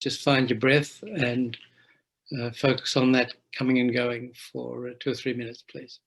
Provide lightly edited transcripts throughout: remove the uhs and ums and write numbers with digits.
just find your breath and focus on that coming and going for 2 or 3 minutes, please.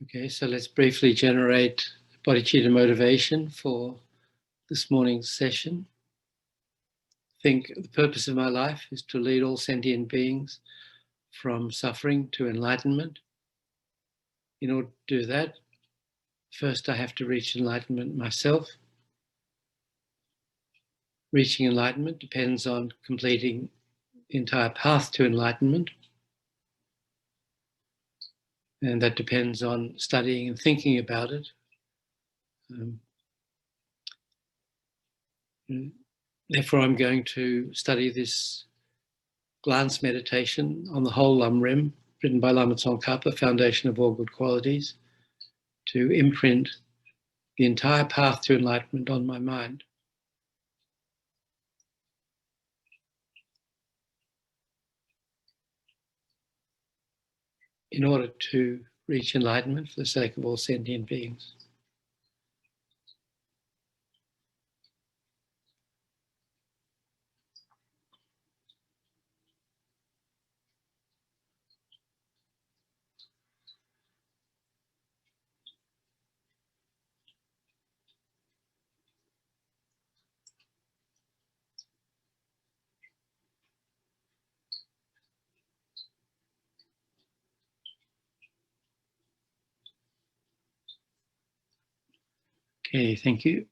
Okay, so let's briefly generate bodhicitta motivation for this morning's session. Think the purpose of my life is to lead all sentient beings from suffering to enlightenment. In order to do that, first I have to reach enlightenment myself. Reaching enlightenment depends on completing the entire path to enlightenment. And that depends on studying and thinking about it. Therefore, I'm going to study this glance meditation on the whole Lam Rim, written by Lama Tsongkhapa, Foundation of All Good Qualities, to imprint the entire path to enlightenment on my mind. In order to reach enlightenment for the sake of all sentient beings. Okay, thank you.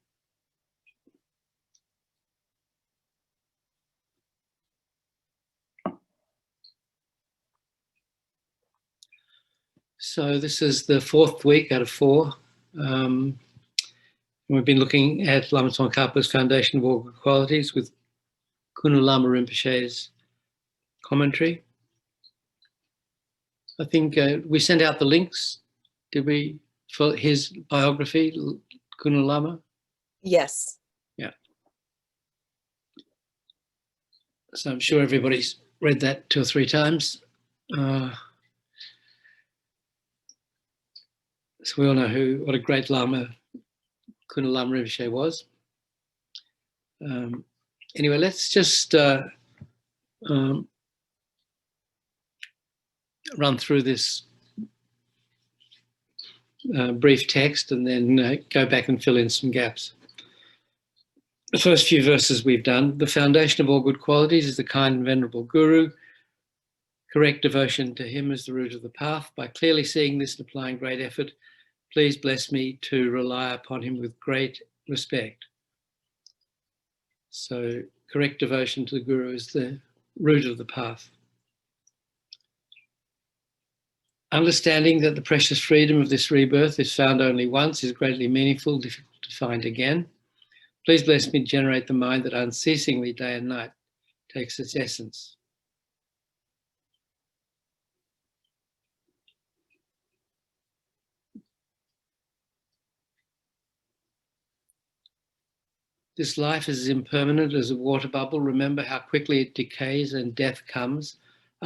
So this is the 4th week out of 4. We've been looking at Lama Tsongkhapa's Foundation of All Good Qualities with Khunu Lama Rinpoche's commentary. I think we sent out the links, did we, for his biography, Khunu Lama? Yes. Yeah. So I'm sure everybody's read that 2 or 3 times. So we all know what a great Lama Khunu Lama Rinpoche was. Anyway, let's just run through this brief text and then go back and fill in some gaps. The first few verses we've done. The foundation of all good qualities is the kind and venerable Guru. Correct devotion to him is the root of the path. By clearly seeing this and applying great effort, please bless me to rely upon him with great respect. So correct devotion to the Guru is the root of the path. Understanding that the precious freedom of this rebirth is found only once is greatly meaningful, difficult to find again. Please bless me to generate the mind that unceasingly, day and night, takes its essence. This life is as impermanent as a water bubble. Remember how quickly it decays and death comes.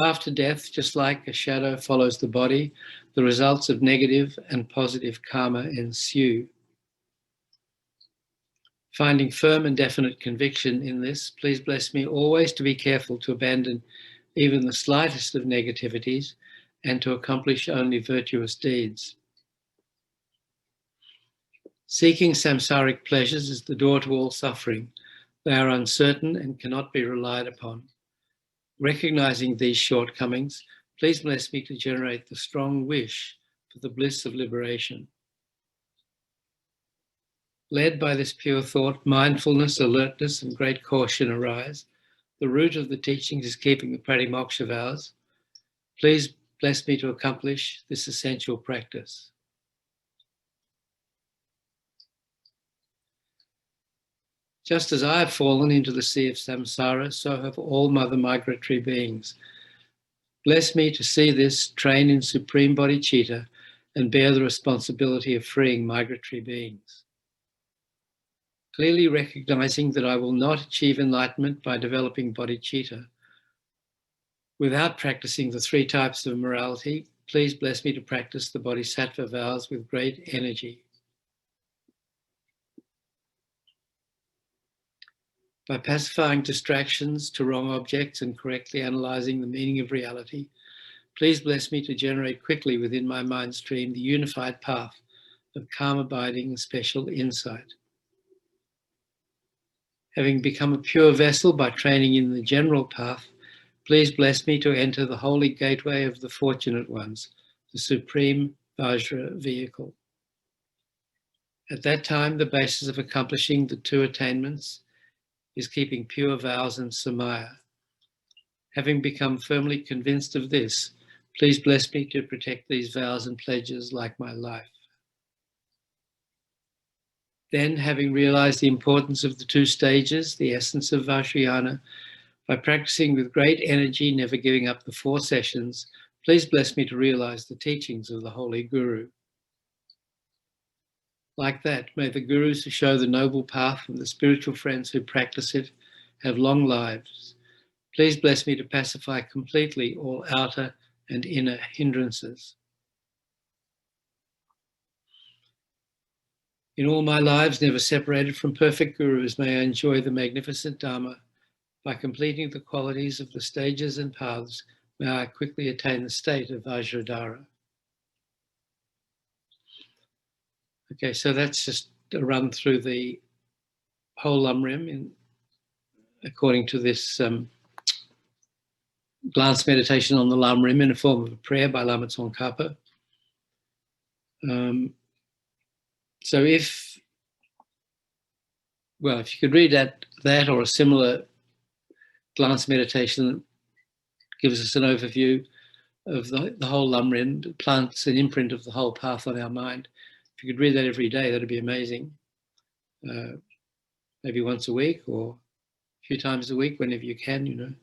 After death, just like a shadow follows the body, the results of negative and positive karma ensue. Finding firm and definite conviction in this, please bless me always to be careful to abandon even the slightest of negativities and to accomplish only virtuous deeds. Seeking samsaric pleasures is the door to all suffering. They are uncertain and cannot be relied upon. Recognizing these shortcomings, please bless me to generate the strong wish for the bliss of liberation. Led by this pure thought, mindfulness, alertness, and great caution arise. The root of the teachings is keeping the Pratimoksha vows. Please bless me to accomplish this essential practice. Just as I have fallen into the sea of samsara, so have all mother migratory beings. Bless me to see this, train in supreme bodhicitta, and bear the responsibility of freeing migratory beings. Clearly recognizing that I will not achieve enlightenment by developing bodhicitta. Without practicing the three types of morality, please bless me to practice the bodhisattva vows with great energy. By pacifying distractions to wrong objects and correctly analyzing the meaning of reality, please bless me to generate quickly within my mind stream the unified path of calm abiding and special insight. Having become a pure vessel by training in the general path, please bless me to enter the holy gateway of the fortunate ones, the supreme Vajra vehicle. At that time, the basis of accomplishing the two attainments is keeping pure vows and samaya. Having become firmly convinced of this, please bless me to protect these vows and pledges like my life. Then, having realized the importance of the two stages, the essence of Vajrayana, by practicing with great energy, never giving up the 4 sessions, please bless me to realize the teachings of the Holy Guru. Like that, may the Gurus who show the noble path and the spiritual friends who practice it have long lives. Please bless me to pacify completely all outer and inner hindrances. In all my lives, never separated from perfect Gurus, may I enjoy the magnificent Dharma. By completing the qualities of the stages and paths, may I quickly attain the state of Vajradhara. Okay, so that's just a run through the whole Lamrim according to this glance meditation on the Lamrim in the form of a prayer by Lama Tsongkhapa. So if you could read that or a similar glance meditation that gives us an overview of the whole Lamrim, plants an imprint of the whole path on our mind. If you could read that every day, that'd be amazing. Maybe once a week or a few times a week, whenever you can, you know.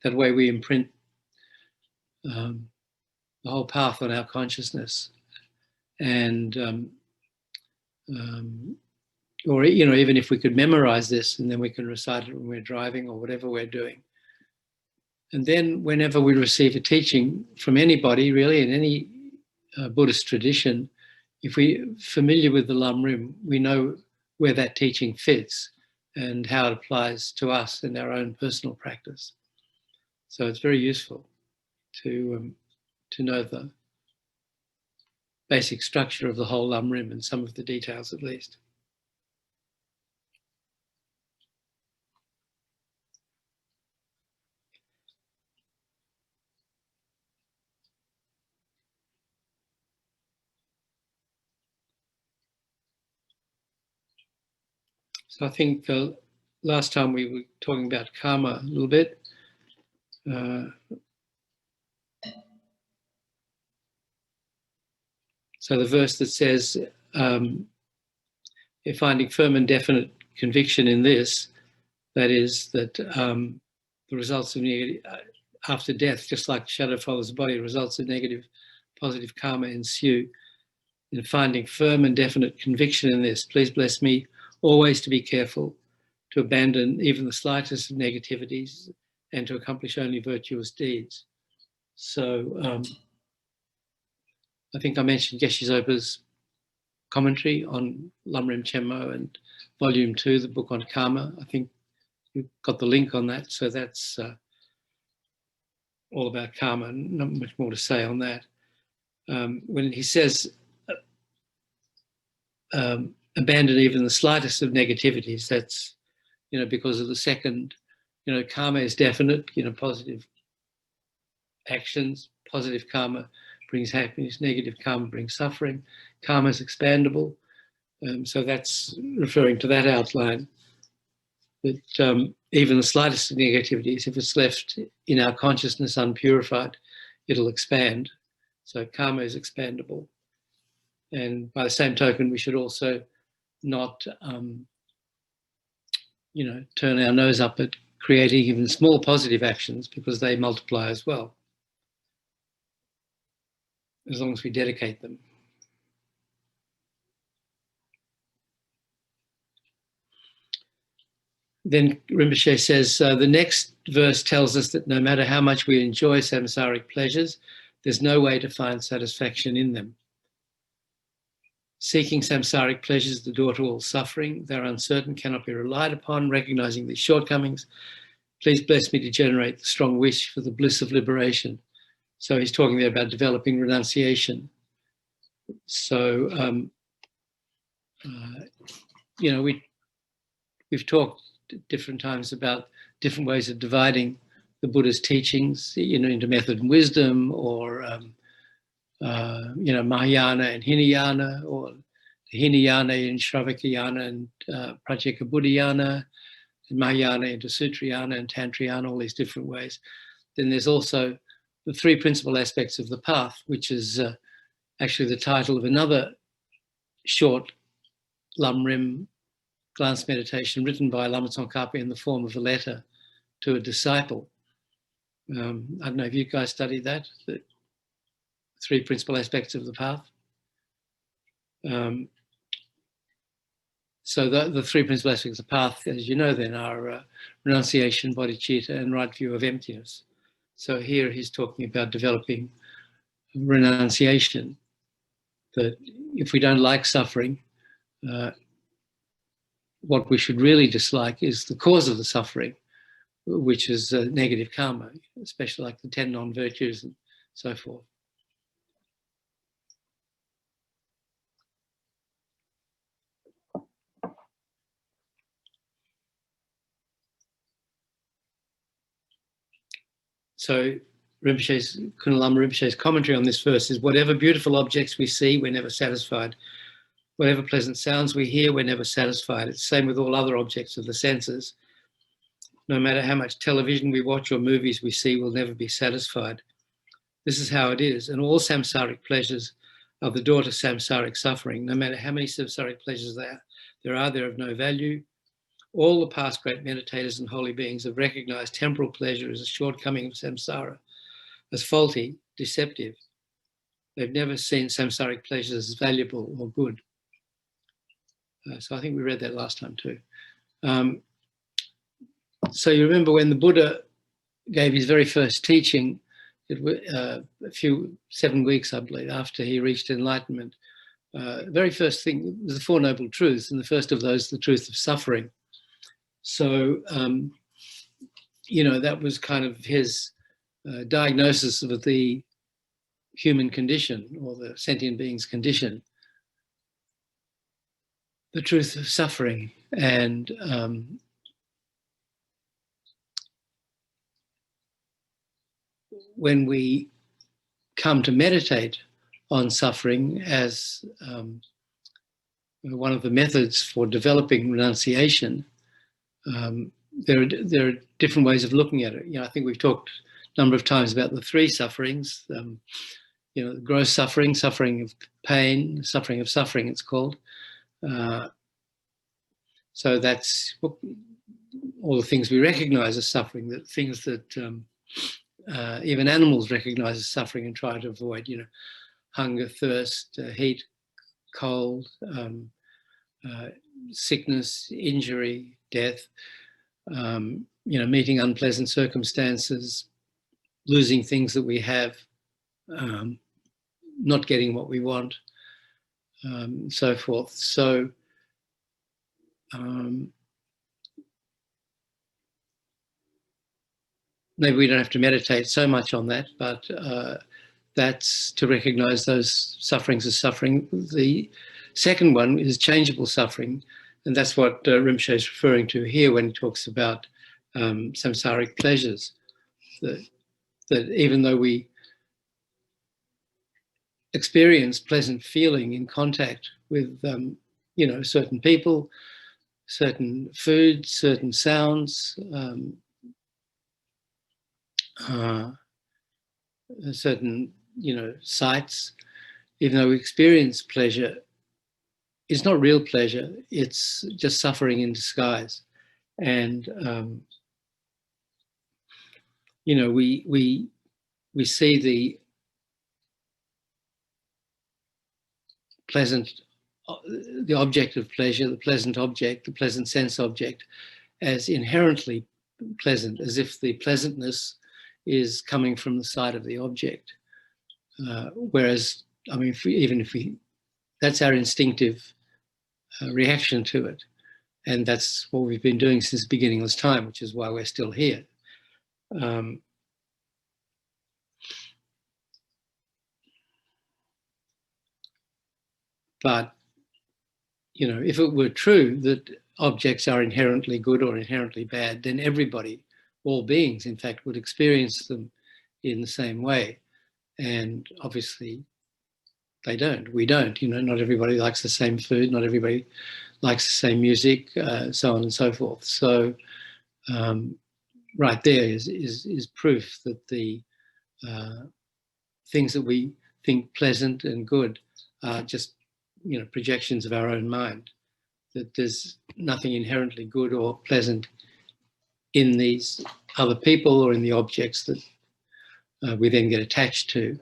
That way we imprint the whole path on our consciousness. And or you know, even if we could memorize this and then we can recite it when we're driving or whatever we're doing. And then whenever we receive a teaching from anybody, really, in any Buddhist tradition, if we're familiar with the Lamrim, we know where that teaching fits and how it applies to us in our own personal practice. So it's very useful to know the basic structure of the whole Lam Rim and some of the details at least. So I think last time we were talking about karma a little bit. So the verse that says, if finding firm and definite conviction in this, that is that the results of negative, after death, just like shadow follows the body, results of negative, positive karma ensue. In finding firm and definite conviction in this, please bless me always to be careful, to abandon even the slightest of negativities, and to accomplish only virtuous deeds. So I think I mentioned Geshe Zopa's commentary on Lam Rim Chenmo and Volume 2, the book on karma. I think you've got the link on that, so that's all about karma, not much more to say on that. When he says, abandon even the slightest of negativities, that's, because of the second, karma is definite, positive actions, positive karma brings happiness, negative karma brings suffering, karma is expandable. So that's referring to that outline. That even the slightest of negativities, if it's left in our consciousness unpurified, it'll expand. So karma is expandable. And by the same token, we should also not, turn our nose up at creating even small positive actions, because they multiply as well, as long as we dedicate them. Then Rinpoche says, the next verse tells us that no matter how much we enjoy samsaric pleasures, there's no way to find satisfaction in them. Seeking samsaric pleasures is the door to all suffering. They're uncertain, cannot be relied upon. Recognizing these shortcomings, please bless me to generate the strong wish for the bliss of liberation. So he's talking there about developing renunciation. So, we've talked at different times about different ways of dividing the Buddha's teachings, into method and wisdom, or Mahayana and Hinayana, or Hinayana and Shravakayana and Pratyeka Buddhayana, and Mahayana into Sutrayana and Tantrayana, all these different ways. Then there's also the three principal aspects of the path, which is actually the title of another short Lam Rim glance meditation written by Lama Tsongkhapa in the form of a letter to a disciple. I don't know if you guys studied that, the three principal aspects of the path. So the three principal aspects of the path, as you know then, are renunciation, bodhicitta, and right view of emptiness. So here he's talking about developing renunciation, that if we don't like suffering, what we should really dislike is the cause of the suffering, which is negative karma, especially like the 10 non-virtues and so forth. So Rinpoche's, Khunu Lama Rinpoche's commentary on this verse is, whatever beautiful objects we see, we're never satisfied. Whatever pleasant sounds we hear, we're never satisfied. It's the same with all other objects of the senses. No matter how much television we watch or movies we see, we'll never be satisfied. This is how it is. And all samsaric pleasures are the door to samsaric suffering. No matter how many samsaric pleasures there are, they're of no value. All the past great meditators and holy beings have recognized temporal pleasure as a shortcoming of samsara, as faulty, deceptive. They've never seen samsaric pleasures as valuable or good. So I think we read that last time too. So you remember when the Buddha gave his very first teaching, 7 weeks, I believe, after he reached enlightenment, very first thing was the Four Noble Truths, and the first of those, the truth of suffering. So, that was kind of his diagnosis of the human condition, or the sentient being's condition, the truth of suffering. And when we come to meditate on suffering as one of the methods for developing renunciation, there are different ways of looking at it. I think we've talked a number of times about the three sufferings. The gross suffering, suffering of pain, suffering of suffering, it's called. So that's all the things we recognize as suffering, the things that even animals recognize as suffering and try to avoid, hunger, thirst, heat, cold, sickness, injury, death, meeting unpleasant circumstances, losing things that we have, not getting what we want, so forth. So maybe we don't have to meditate so much on that, but that's to recognize those sufferings as suffering. The second one is changeable suffering, and that's what Rinpoche is referring to here when he talks about samsaric pleasures, that even though we experience pleasant feeling in contact with certain people, certain foods, certain sounds, certain sights, even though we experience pleasure, it's not real pleasure, it's just suffering in disguise. And we see the pleasant, the object of pleasure, the pleasant object, the pleasant sense object, as inherently pleasant, as if the pleasantness is coming from the side of the object. Whereas, that's our instinctive reaction to it. And that's what we've been doing since beginningless time, which is why we're still here. But, if it were true that objects are inherently good or inherently bad, then everybody, all beings, in fact, would experience them in the same way. And obviously, they don't. We don't. Not everybody likes the same food. Not everybody likes the same music, so on and so forth. So, right there is proof that the things that we think pleasant and good are just, projections of our own mind. That there's nothing inherently good or pleasant in these other people or in the objects that we then get attached to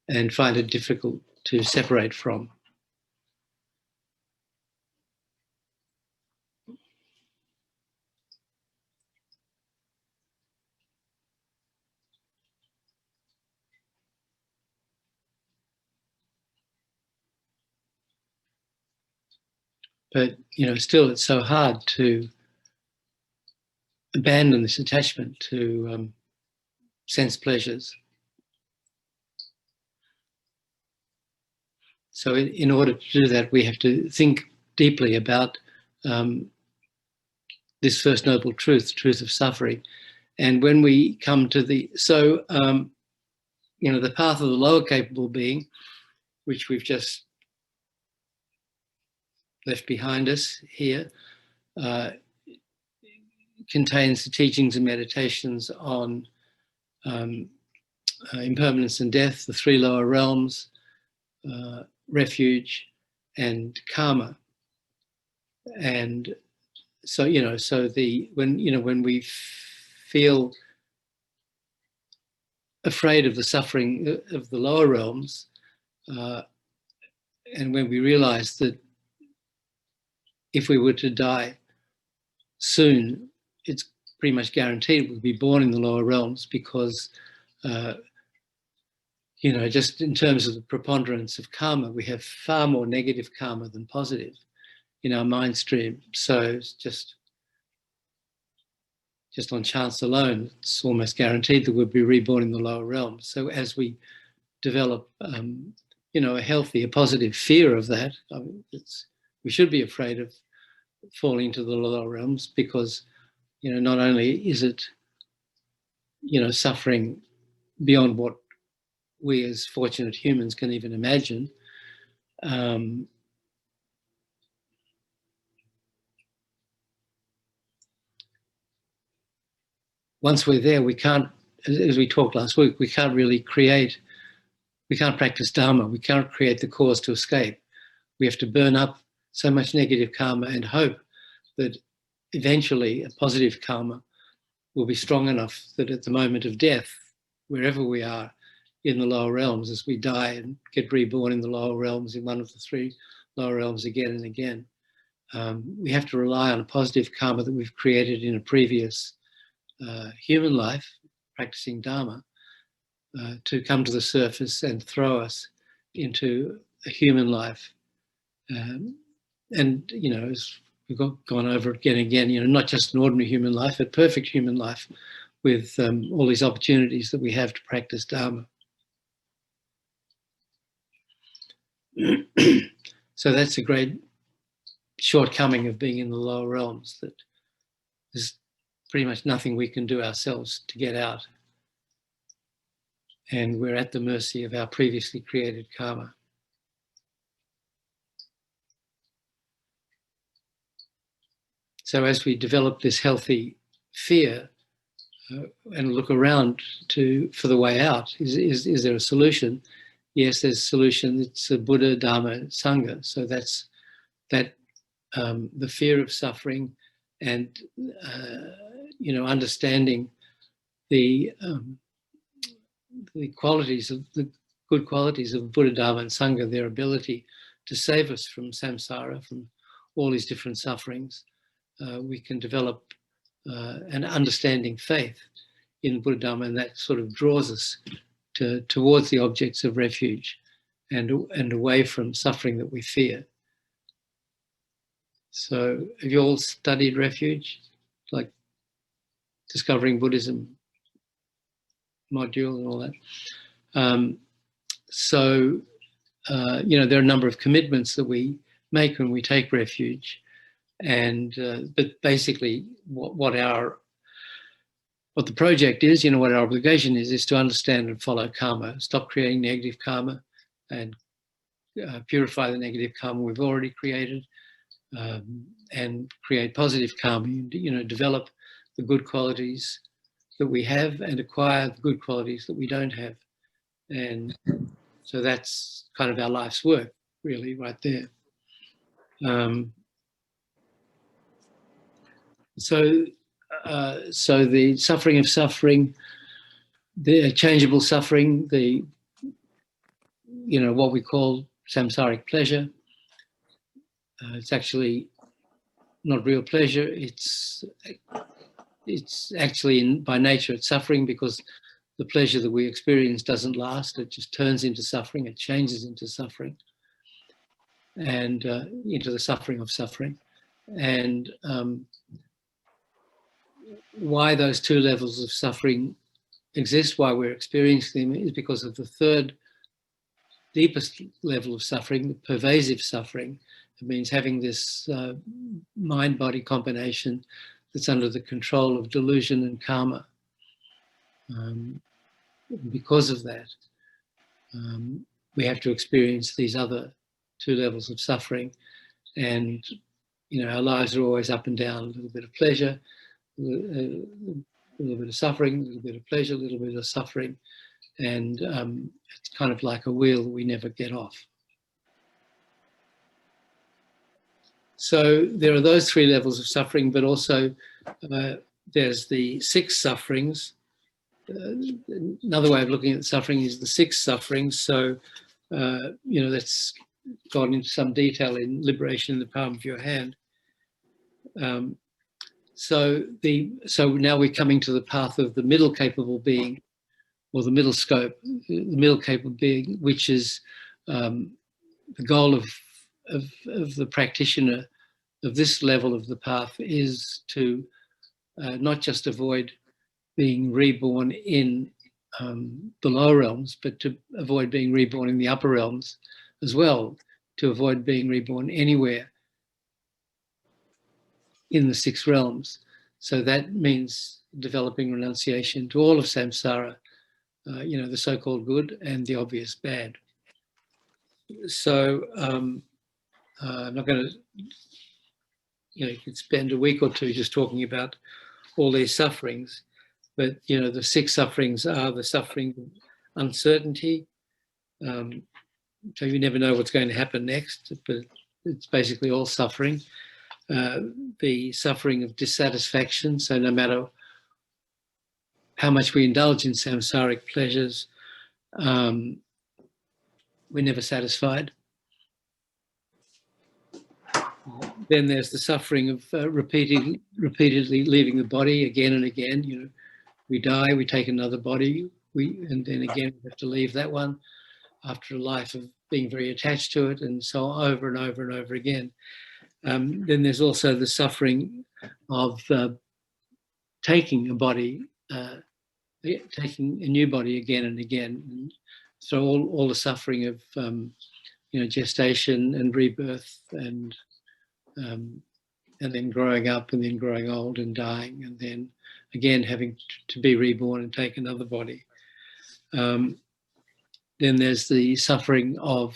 and find it difficult to separate from. But, still it's so hard to abandon this attachment to sense pleasures. So in order to do that, we have to think deeply about this first noble truth, the truth of suffering. And when we come to the path of the lower capable being, which we've just left behind us here, contains the teachings and meditations on impermanence and death, the three lower realms, refuge, and karma. And so when we feel afraid of the suffering of the lower realms, and when we realize that if we were to die soon, it's pretty much guaranteed we'll be born in the lower realms, because you know, just in terms of the preponderance of karma, we have far more negative karma than positive in our mind stream. So it's just on chance alone, it's almost guaranteed that we'll be reborn in the lower realms. So as we develop, you know, a positive fear of that, we should be afraid of falling into the lower realms, because, you know, not only is it, you know, suffering beyond what we as fortunate humans can even imagine, once we're there, we can't, as we talked last week, we can't practice Dharma. We can't create the cause to escape. We have to burn up so much negative karma and hope that eventually a positive karma will be strong enough that at the moment of death, wherever we are in the lower realms, as we die and get reborn in the lower realms, in one of the three lower realms again and again, we have to rely on a positive karma that we've created in a previous human life, practicing Dharma, to come to the surface and throw us into a human life. And, you know, as we've gone over it again, you know, not just an ordinary human life, but perfect human life with all these opportunities that we have to practice Dharma. So that's a great shortcoming of being in the lower realms, that there's pretty much nothing we can do ourselves to get out. And we're at the mercy of our previously created karma. So as we develop this healthy fear and look around for the way out, is there a solution? Yes, there's a solution. It's a Buddhadharma Sangha. So that's the fear of suffering, and you know, understanding the qualities of the good qualities of Buddhadharma and Sangha, their ability to save us from samsara, from all these different sufferings. We can develop an understanding faith in Buddhadharma, and that sort of draws us towards the objects of refuge and away from suffering that we fear. So have you all studied refuge, like Discovering Buddhism module and all that? You know, there are a number of commitments that we make when we take refuge. And but basically what the project is, you know, what our obligation is to understand and follow karma, stop creating negative karma, and purify the negative karma we've already created, and create positive karma, you know, develop the good qualities that we have and acquire the good qualities that we don't have. And so that's kind of our life's work, really, right there. So the suffering of suffering, the changeable suffering, the, you know, what we call samsaric pleasure, it's actually not real pleasure. It's actually, by nature, it's suffering, because the pleasure that we experience doesn't last. It just turns into suffering. It changes into suffering, and into the suffering of suffering. And why those two levels of suffering exist, why we're experiencing them, is because of the third deepest level of suffering, the pervasive suffering. It means having this mind-body combination that's under the control of delusion and karma. Because of that, we have to experience these other two levels of suffering. And, you know, our lives are always up and down, a little bit of pleasure, a little bit of suffering, a little bit of pleasure, a little bit of suffering. And it's kind of like a wheel that we never get off. So there are those three levels of suffering, but also there's the six sufferings. Another way of looking at suffering is the six sufferings. So, you know, that's gone into some detail in Liberation in the Palm of Your Hand. So now we're coming to the path of the middle capable being, or the middle scope, the middle capable being, which is the goal of the practitioner of this level of the path, is to not just avoid being reborn in the lower realms, but to avoid being reborn in the upper realms as well, to avoid being reborn anywhere in the 6 realms. So that means developing renunciation to all of samsara, the so-called good and the obvious bad. So I'm not going to, you could spend a week or two just talking about all these sufferings, but, the 6 sufferings are the suffering of uncertainty. So you never know what's going to happen next, but it's basically all suffering. The suffering of dissatisfaction, so no matter how much we indulge in samsaric pleasures, we're never satisfied. Then there's the suffering of repeatedly leaving the body again and again. We die, we take another body, and then again we have to leave that one after a life of being very attached to it, and so over and over and over again. Then there's also the suffering of taking a body, taking a new body again and again. And so all the suffering of gestation and rebirth, and then growing up, and then growing old and dying, and then again having to be reborn and take another body. Then there's the suffering of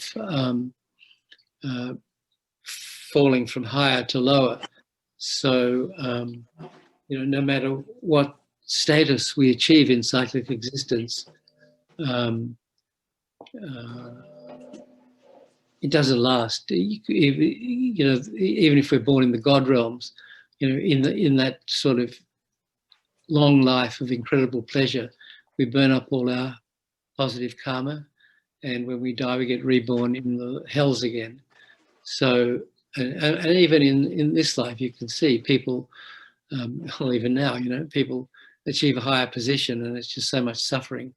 falling from higher to lower. So, no matter what status we achieve in cyclic existence, it doesn't last. Even if we're born in the God realms, in that sort of long life of incredible pleasure, we burn up all our positive karma, and when we die, we get reborn in the hells again. So, and even in this life, you can see people, well, even now, people achieve a higher position, and it's just so much suffering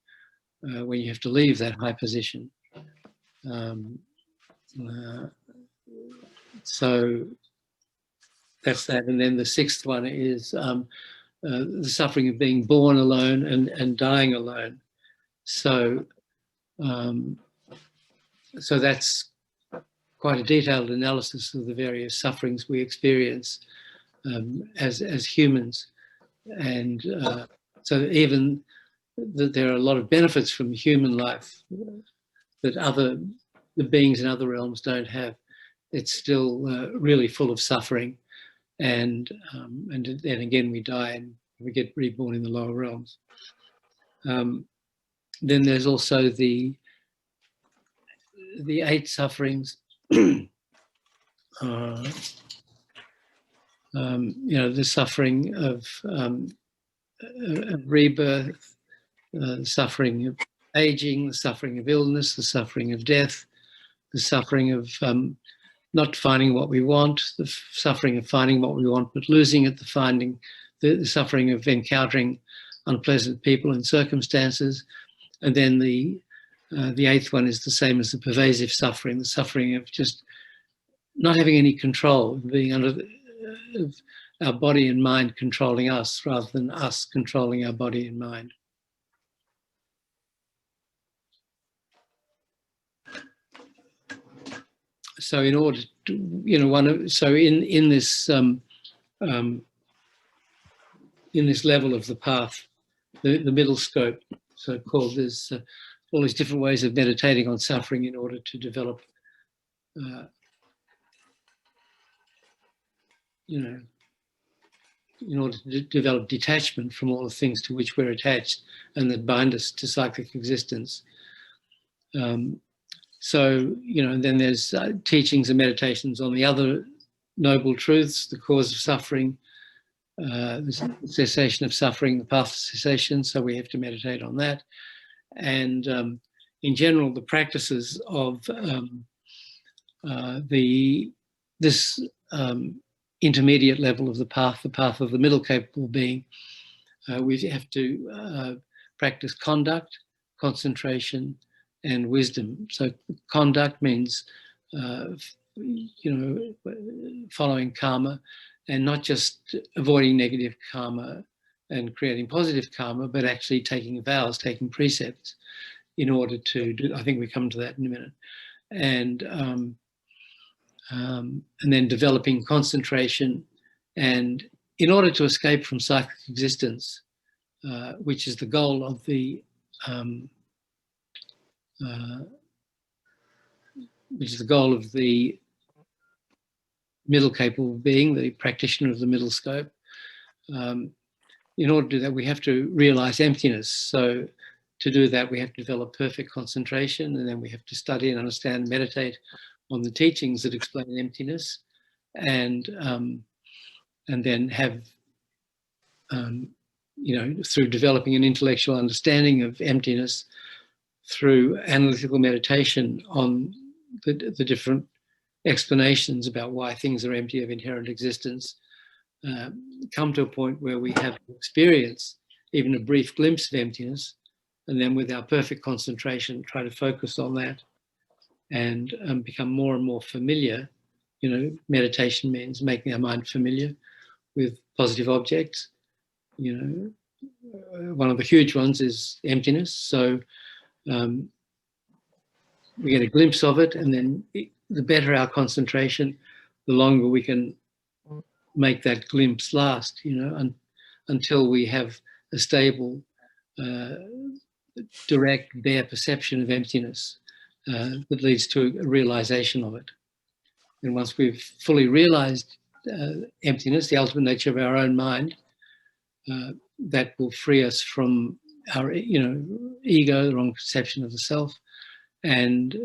when you have to leave that high position. So that's that. And then the 6th one is the suffering of being born alone and dying alone. So, so that's quite a detailed analysis of the various sufferings we experience as humans. And so even that there are a lot of benefits from human life that the beings in other realms don't have, it's still really full of suffering. And then again we die and we get reborn in the lower realms. Then there's also the 8 sufferings. The suffering of rebirth, the suffering of aging, the suffering of illness, the suffering of death, the suffering of not finding what we want, the suffering of finding what we want but losing it, the suffering of encountering unpleasant people and circumstances. And then the 8th one is the same as the pervasive suffering, the suffering of just not having any control, being under of our body and mind controlling us rather than us controlling our body and mind. So in order to, in this level of the path, the middle scope, so called, there's all these different ways of meditating on suffering in order to develop, in order to develop detachment from all the things to which we're attached and that bind us to cyclic existence. So, and then there's teachings and meditations on the other noble truths, the cause of suffering, the cessation of suffering, the path of cessation, so we have to meditate on that. And in general, the practices of this intermediate level of the path of the middle capable being, we have to practice conduct, concentration, and wisdom. So conduct means, following karma, and not just avoiding negative karma and creating positive karma, but actually taking vows, taking precepts in order to do. I think we come to that in a minute, and then developing concentration, and in order to escape from cyclic existence, which is the goal of the middle capable being, the practitioner of the middle scope. In order to do that, we have to realize emptiness. So to do that, we have to develop perfect concentration, and then we have to study and understand and meditate on the teachings that explain emptiness, and then have, through developing an intellectual understanding of emptiness, through analytical meditation on the different explanations about why things are empty of inherent existence, come to a point where we have experience, even a brief glimpse of emptiness, and then with our perfect concentration, try to focus on that and become more and more familiar. Meditation means making our mind familiar with positive objects. One of the huge ones is emptiness. So we get a glimpse of it, and then the better our concentration, the longer we can make that glimpse last, until we have a stable, direct, bare perception of emptiness that leads to a realization of it. And once we've fully realized emptiness, the ultimate nature of our own mind, that will free us from our, ego, the wrong perception of the self, and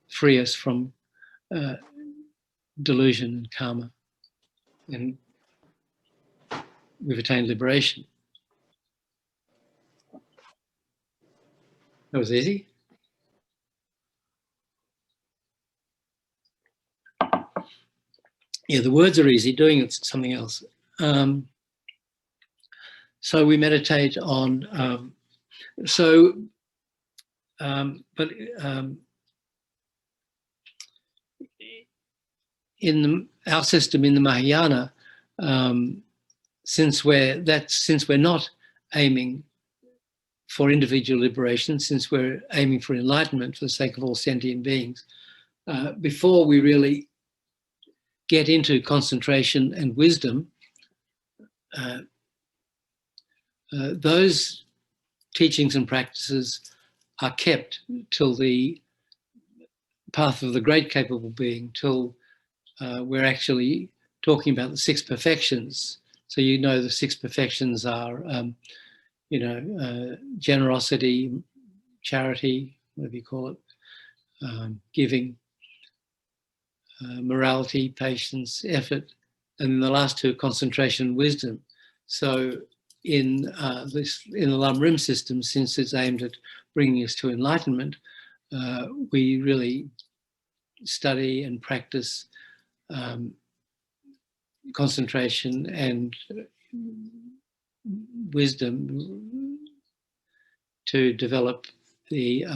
free us from delusion and karma. And we've attained liberation. That was easy. Yeah, the words are easy. Doing it's something else. So we meditate on. In our system in the Mahayana, since we're not aiming for individual liberation, since we're aiming for enlightenment for the sake of all sentient beings, before we really get into concentration and wisdom, those teachings and practices are kept till the path of the great capable being, till we're actually talking about the six perfections. So the six perfections are, generosity, charity, whatever you call it, giving, morality, patience, effort, and the last two, concentration and wisdom. So in the Lama Rim system, since it's aimed at bringing us to enlightenment, we really study and practice concentration and wisdom to develop the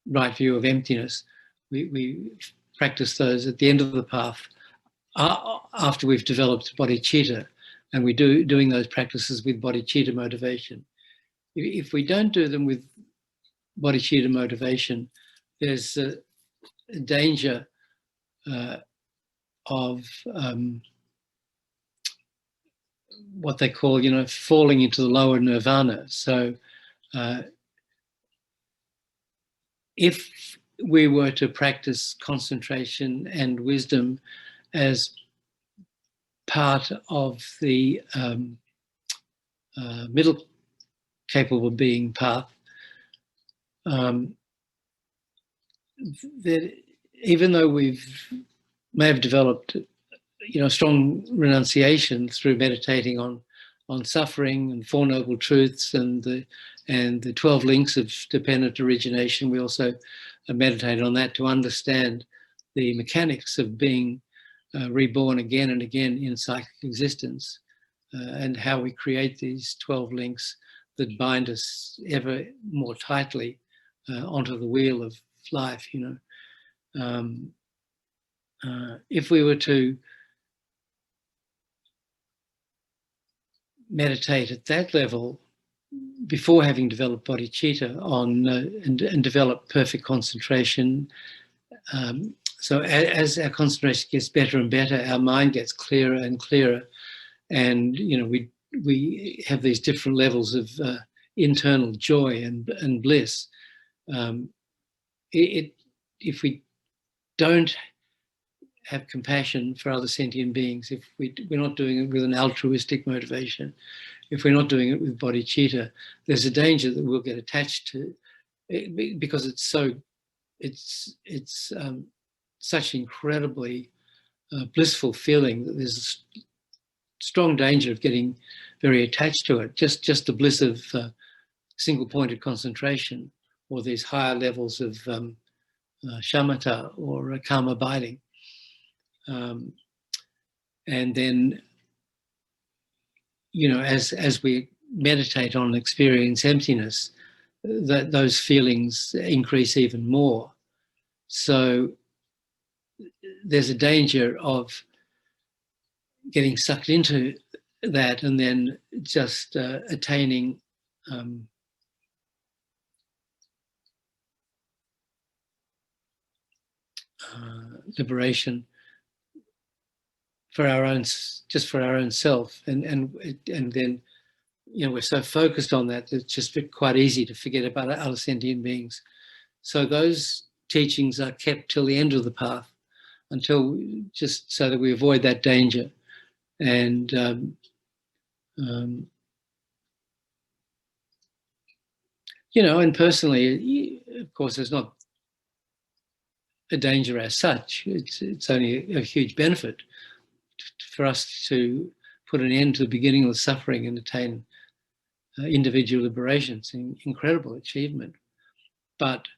right view of emptiness. We practice those at the end of the path after we've developed bodhicitta, and we doing those practices with bodhicitta motivation. If we don't do them with bodhicitta motivation, there's a danger of what they call, falling into the lower nirvana. So if we were to practice concentration and wisdom as part of the middle capable being path, that even though may have developed strong renunciation through meditating on suffering and Four Noble Truths and the 12 links of dependent origination, we also meditate on that to understand the mechanics of being reborn again and again in cyclic existence, and how we create these 12 links that bind us ever more tightly onto the wheel of life, you know. If we were to meditate at that level before having developed bodhicitta on and develop perfect concentration, so as our concentration gets better and better, our mind gets clearer and clearer, and you know we have these different levels of internal joy and bliss. If we don't have compassion for other sentient beings, if we're not doing it with an altruistic motivation, if we're not doing it with bodhicitta, there's a danger that we'll get attached to it, because it's such incredibly blissful feeling that there's a strong danger of getting very attached to it. Just the bliss of single-pointed concentration, or these higher levels of shamatha or calm abiding. And then, you know, as we meditate on and experience emptiness, those feelings increase even more. So there's a danger of getting sucked into that and then just attaining liberation for our own, just for our own self, and then, you know, we're so focused on that it's just quite easy to forget about other sentient beings. So those teachings are kept till the end of the path, until, just so that we avoid that danger. And you know, and personally, of course, there's not a danger as such. It's only a huge benefit for us to put an end to the beginning of the suffering and attain individual liberation. It's an incredible achievement. But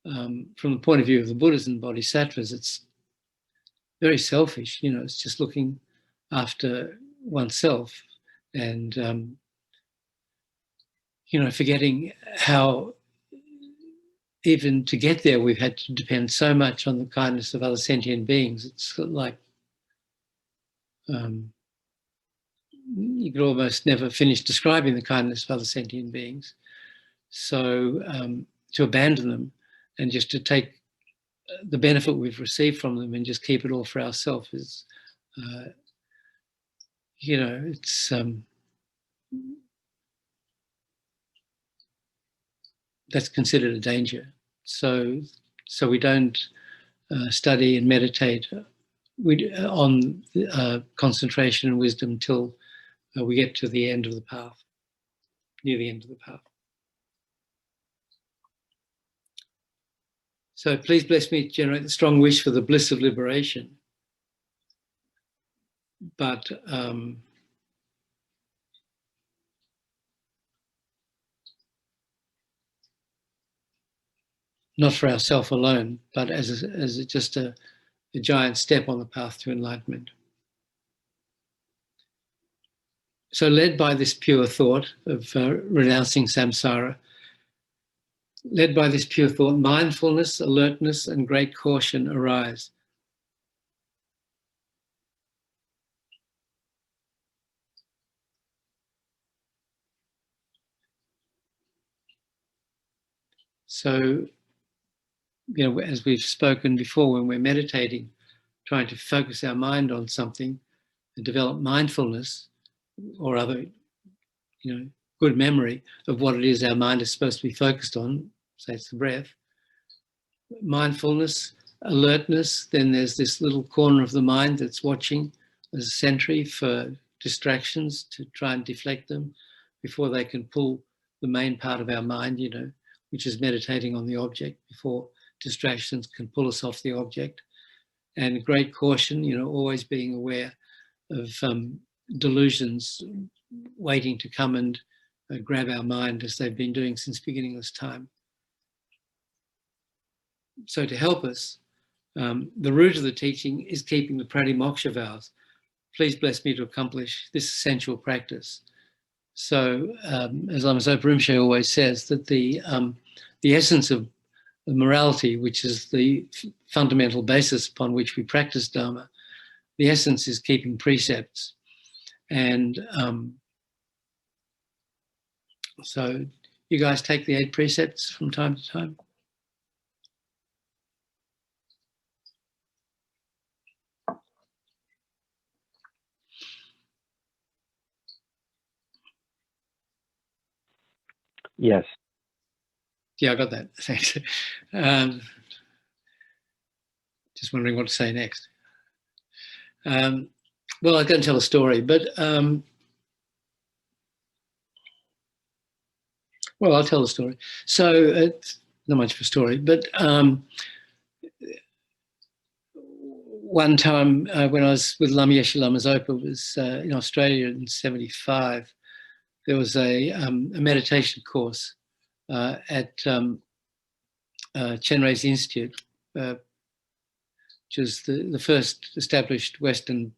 from the point of view of the Buddhas and Bodhisattvas, it's very selfish. You know, it's just looking after oneself and, you know, forgetting how even to get there, we've had to depend so much on the kindness of other sentient beings. It's like you could almost never finish describing the kindness of other sentient beings. So to abandon them and just to take the benefit we've received from them and just keep it all for ourselves is, you know, it's that's considered a danger. So we don't study and meditate on concentration and wisdom till we get to the end of the path, near the end of the path. So please bless me to generate the strong wish for the bliss of liberation. But not for ourselves alone, but as just a giant step on the path to enlightenment. So led by this pure thought of renouncing samsara, led by this pure thought, mindfulness, alertness, and great caution arise. So, you know, as we've spoken before, when we're meditating, trying to focus our mind on something and develop mindfulness or other, you know, good memory of what it is our mind is supposed to be focused on, say it's the breath, mindfulness, alertness, then there's this little corner of the mind that's watching as a sentry for distractions to try and deflect them before they can pull the main part of our mind, you know, which is meditating on the object, before distractions can pull us off the object. And great caution, you know, always being aware of delusions waiting to come and grab our mind, as they've been doing since beginningless time. So to help us, the root of the teaching is keeping the Pratimoksha vows. Please bless me to accomplish this essential practice. So, as Lama Zopa Rinpoche always says, that the essence of morality, which is the fundamental basis upon which we practice Dharma, the essence is keeping precepts. And so you guys take the 8 precepts from time to time? Yes. Yeah, I got that. Thanks. Just wondering what to say next. Well, I was going to tell a story, but well, I'll tell the story. So it's not much of a story, but one time when I was with Lama Yeshe Lama Zopa, was in Australia in '75. There was a meditation course at Chenrez's Institute, which was the first established Western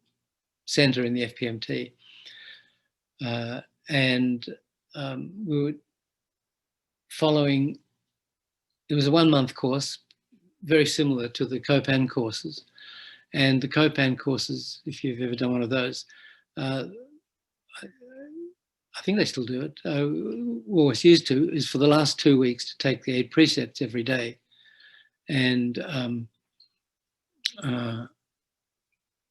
centre in the FPMT. And we were following, it was a 1-month course, very similar to the Kopan courses. And the Kopan courses, if you've ever done one of those, I think they still do it, always used to, is for the last 2 weeks to take the 8 precepts every day. And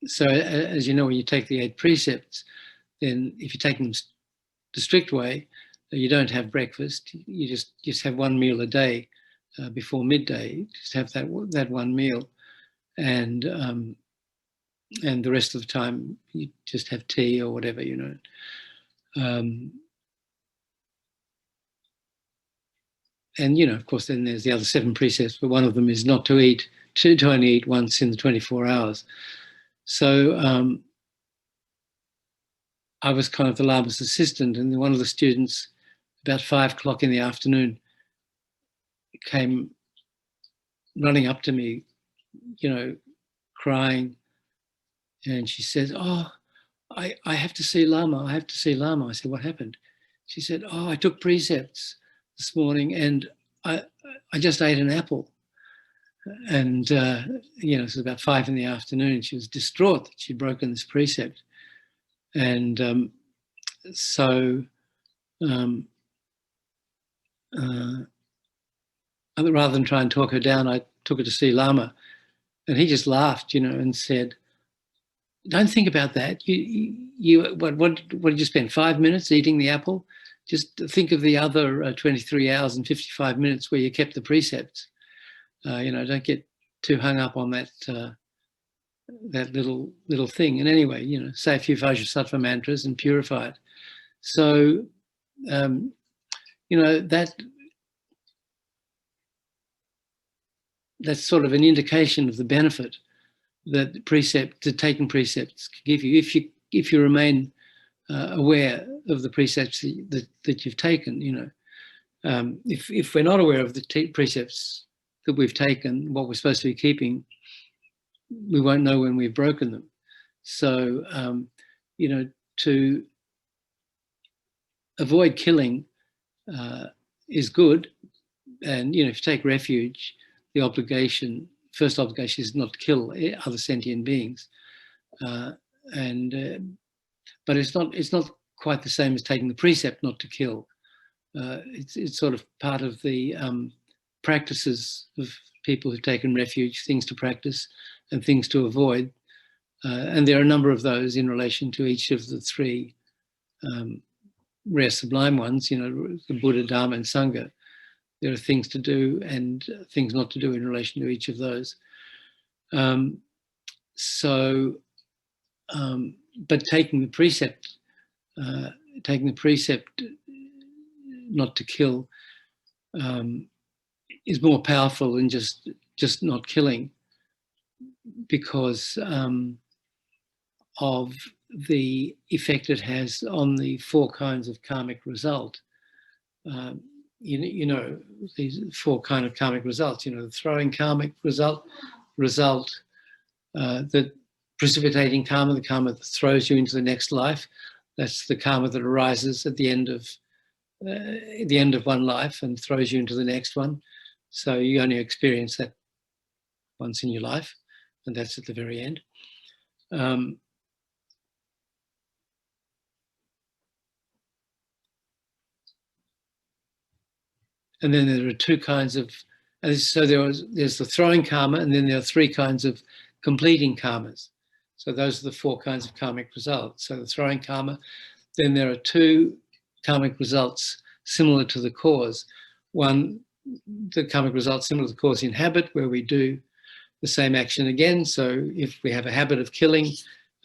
so as you know, when you take the 8 precepts, then if you take them the strict way, you don't have breakfast. You just have 1 meal a day before midday. Just have that 1 meal, and the rest of the time you just have tea or whatever, you know. And you know, of course, then there's the other 7 precepts, but one of them is not to eat, to only eat once in the 24 hours. So I was kind of the Lama's assistant, and one of the students, about 5 o'clock in the afternoon, came running up to me, you know, crying, and she said, "Oh, I have to see Lama. I have to see Lama." I said, "What happened?" She said, "Oh, I took precepts this morning, and I just ate an apple." And you know, it was about 5 in the afternoon. She was distraught that she'd broken this precept, and so rather than try and talk her down, I took her to see Lama, and he just laughed, you know, and said, "Don't think about that. What did you spend 5 minutes eating the apple? Just think of the other 23 hours and 55 minutes where you kept the precepts. You know, don't get too hung up on that that little thing. And anyway, you know, say a few Vajrasattva mantras and purify it." So, you know, that's sort of an indication of the benefit that taking precepts can give you if you remain aware of the precepts that you've taken. You know, if we're not aware of the precepts that we've taken, what we're supposed to be keeping, we won't know when we've broken them. So, you know, to avoid killing is good, and you know, if you take refuge, the first obligation is not to kill other sentient beings, but it's not quite the same as taking the precept not to kill. It's sort of part of the practices of people who've taken refuge, things to practice and things to avoid, and there are a number of those in relation to each of the 3 rare sublime ones. You know, the Buddha, Dharma, and Sangha. There are things to do and things not to do in relation to each of those. But taking the precept not to kill is more powerful than just not killing, because of the effect it has on the 4 kinds of karmic result. You know, these 4 kind of karmic results, you know, the throwing karmic result, the precipitating karma, the karma that throws you into the next life, That's the karma that arises at the end of one life and throws you into the next one. So you only experience that once in your life, and that's at the very end. And then there are two kinds of, so there's the throwing karma, and then there are three kinds of completing karmas. So those are the four kinds of karmic results. So the throwing karma, then there are two karmic results similar to the cause. One, the karmic result similar to the cause in habit, where we do the same action again. So if we have a habit of killing,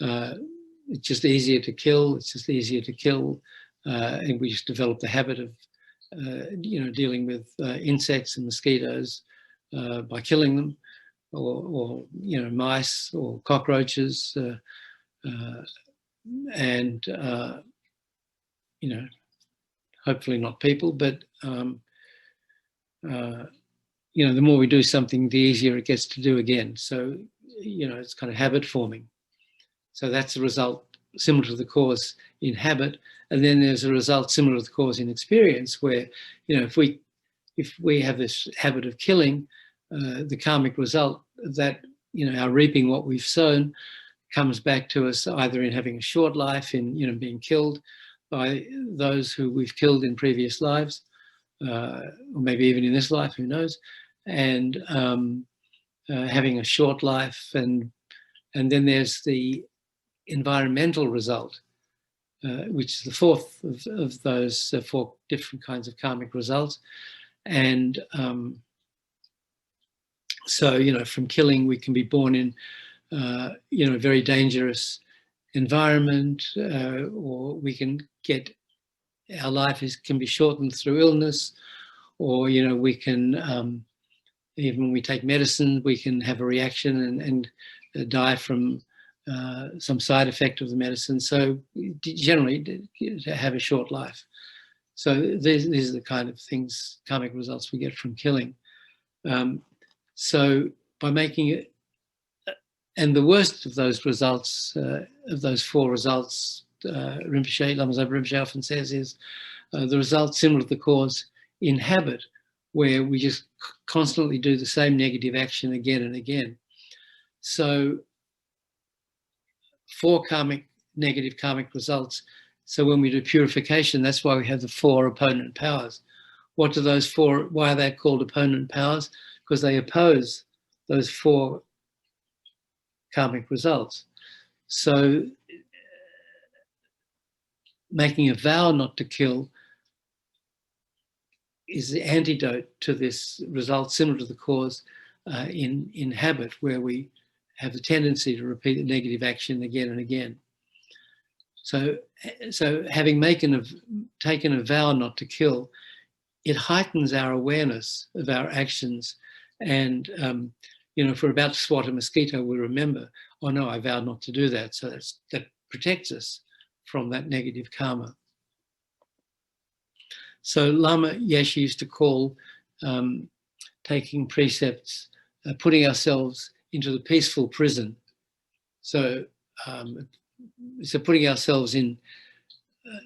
it's just easier to kill. It's just easier to kill, and we just develop the habit of dealing with insects and mosquitoes by killing them, or mice or cockroaches, and hopefully not people, but the more we do something, the easier it gets to do again. So it's kind of habit forming. So that's a result similar to the cause in habit. And then there's a result similar to the cause in experience, where, if we have this habit of killing, the karmic result of that, our reaping what we've sown, comes back to us either in having a short life, in being killed by those who we've killed in previous lives, or maybe even in this life, who knows, and having a short life, and then there's the environmental result, which is the fourth of those four different kinds of karmic results. And so, from killing, we can be born in, a very dangerous environment, or we can get, our life can be shortened through illness, or, we can, even when we take medicine, we can have a reaction and die from some side effect of the medicine. So generally, to have a short life. So these are the kind of things, karmic results we get from killing. So by making it, and the worst of those results, of those four results, Rinpoche, Lama Zopa Rinpoche often says, is the result similar to the cause in habit, where we just constantly do the same negative action again and again. So four negative karmic results. So when we do purification, that's why we have the four opponent powers. What do those four, why are they called opponent powers? Because they oppose those four karmic results. So making a vow not to kill is the antidote to this result similar to the cause in habit, where we have the tendency to repeat the negative action again and again. So having taken a vow not to kill, it heightens our awareness of our actions. And, if we're about to swat a mosquito, we remember, oh no, I vowed not to do that. So that protects us from that negative karma. So Lama Yeshe used to call taking precepts, putting ourselves into the peaceful prison. So putting ourselves in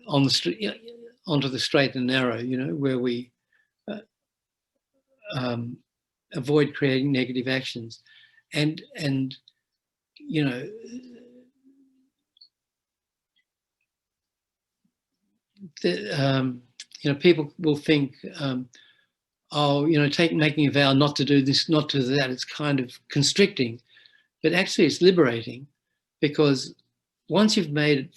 on the street, onto the straight and narrow, where we avoid creating negative actions, and people will think, making a vow not to do this, not to do that, it's kind of constricting, but actually it's liberating, because once you've made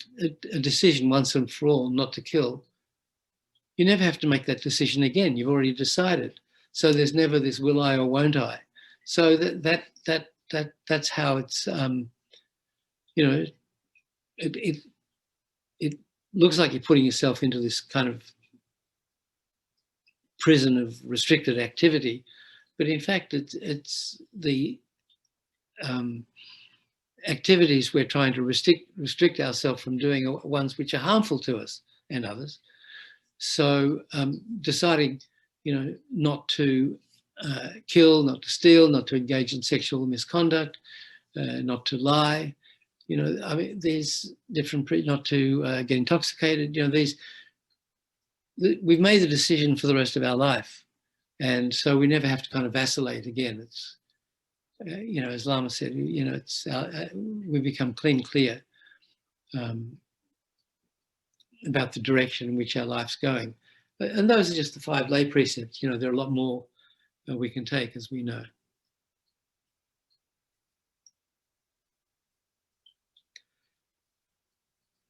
a decision once and for all not to kill, you never have to make that decision again. You've already decided. So there's never this will I or won't I. So that's how it's it looks like you're putting yourself into this kind of prison of restricted activity, but in fact it's the activities we're trying to restrict ourselves from doing are ones which are harmful to us and others. So deciding, not to kill, not to steal, not to engage in sexual misconduct, not to lie, You know, I mean, these different, not to get intoxicated, you know, we've made the decision for the rest of our life. And so we never have to kind of vacillate again. It's, you know, as Lama said, you know, it's we become clear about the direction in which our life's going. And those are just the 5 lay precepts. You know, there are a lot more we can take, as we know.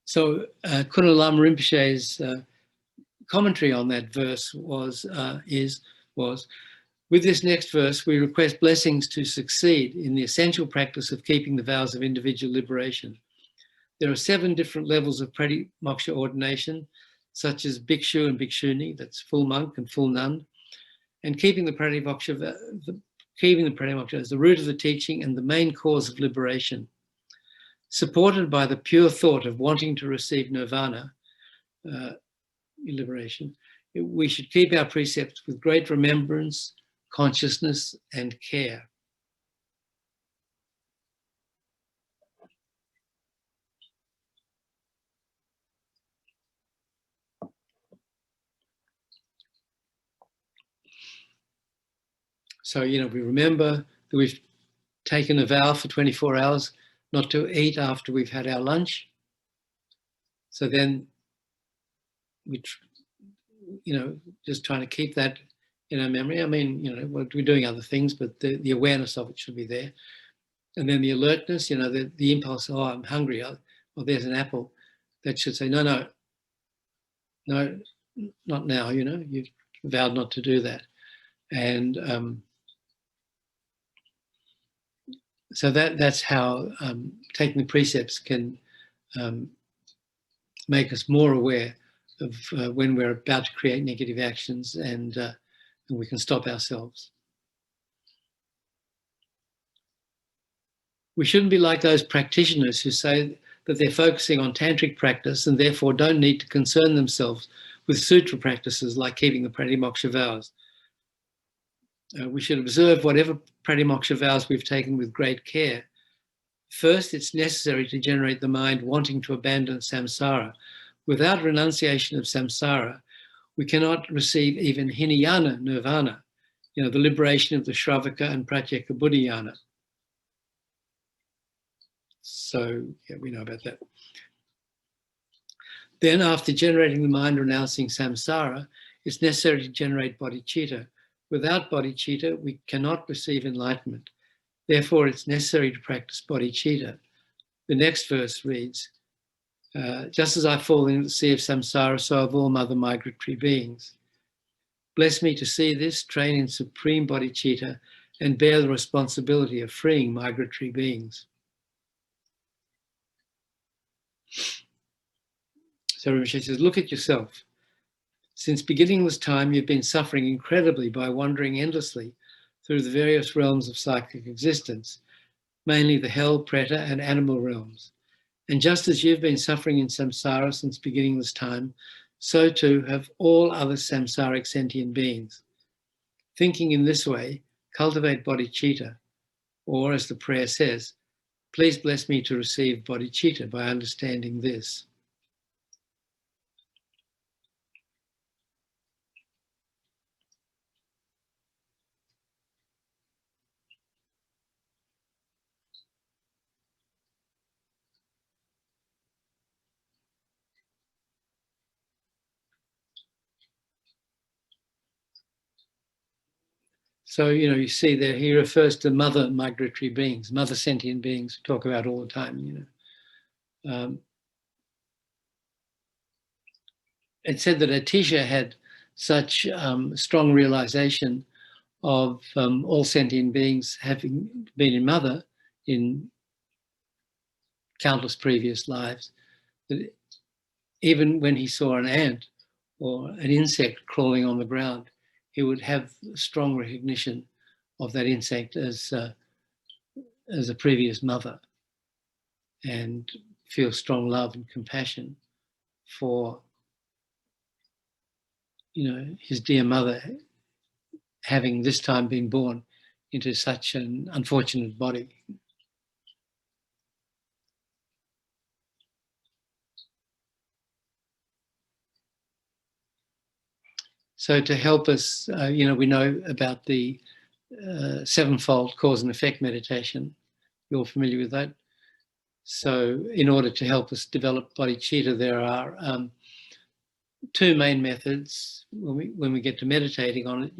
So Khunu Lama Rinpoche's commentary on that verse was, with this next verse, we request blessings to succeed in the essential practice of keeping the vows of individual liberation. There are 7 different levels of Pratimoksha ordination, such as Bhikshu and Bhikshuni, that's full monk and full nun, and keeping the Pratimoksha as the root of the teaching and the main cause of liberation. Supported by the pure thought of wanting to receive nirvana, liberation, we should keep our precepts with great remembrance, consciousness, and care. So, you know, we remember that we've taken a vow for 24 hours not to eat after we've had our lunch. So then we, you know, just trying to keep that in our memory. I mean, you know, we're doing other things, but the awareness of it should be there. And then the alertness, you know, the impulse, oh, I'm hungry, oh, there's an apple. That should say, no, not now, you know, you've vowed not to do that. And so that's how taking the precepts can make us more aware of when we're about to create negative actions, and we can stop ourselves. We shouldn't be like those practitioners who say that they're focusing on tantric practice and therefore don't need to concern themselves with sutra practices like keeping the Pratimoksha vows. We should observe whatever Pratimoksha vows we've taken with great care. First, it's necessary to generate the mind wanting to abandon samsara. Without renunciation of samsara, we cannot receive even hinayana nirvana, you know, the liberation of the Shravaka and Pratyeka Buddhayana. So, yeah, we know about that. Then, after generating the mind renouncing samsara, it's necessary to generate bodhicitta. Without bodhicitta, we cannot receive enlightenment. Therefore, it's necessary to practice bodhicitta. The next verse reads, just as I fall into the sea of samsara, so have all other migratory beings. Bless me to see this, train in supreme bodhicitta, and bear the responsibility of freeing migratory beings. So Rinpoche says, look at yourself. Since beginningless time, you've been suffering incredibly by wandering endlessly through the various realms of psychic existence, mainly the hell, preta, and animal realms. And just as you've been suffering in samsara since beginningless time, so too have all other samsaric sentient beings. Thinking in this way, cultivate bodhicitta, or as the prayer says, please bless me to receive bodhicitta by understanding this. So, you know, you see there, he refers to mother migratory beings, mother sentient beings, we talk about all the time, you know. It said that Atisha had such strong realization of all sentient beings having been in mother in countless previous lives, that even when he saw an ant or an insect crawling on the ground, he would have strong recognition of that insect as a previous mother, and feel strong love and compassion for, you know, his dear mother having this time been born into such an unfortunate body. So to help us, we know about the sevenfold cause and effect meditation. You're familiar with that. So in order to help us develop bodhicitta, there are two main methods when we get to meditating on it,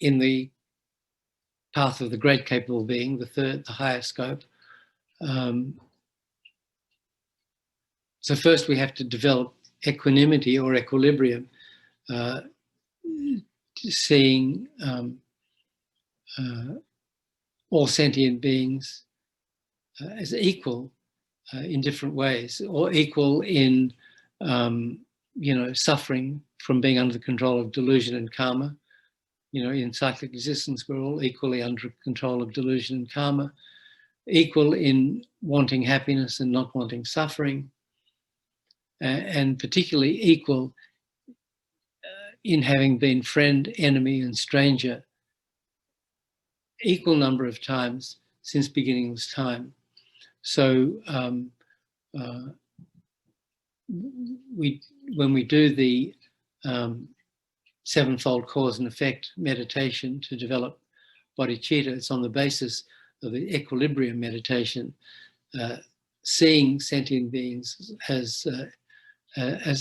in the path of the great capable being, the higher scope. So first we have to develop equanimity or equilibrium, seeing all sentient beings as equal in different ways, or equal in, suffering from being under the control of delusion and karma. In cyclic existence, we're all equally under control of delusion and karma, equal in wanting happiness and not wanting suffering, and particularly equal in having been friend, enemy, and stranger equal number of times since beginningless time. So when we do the sevenfold cause and effect meditation to develop bodhicitta, it's on the basis of the equilibrium meditation, seeing sentient beings as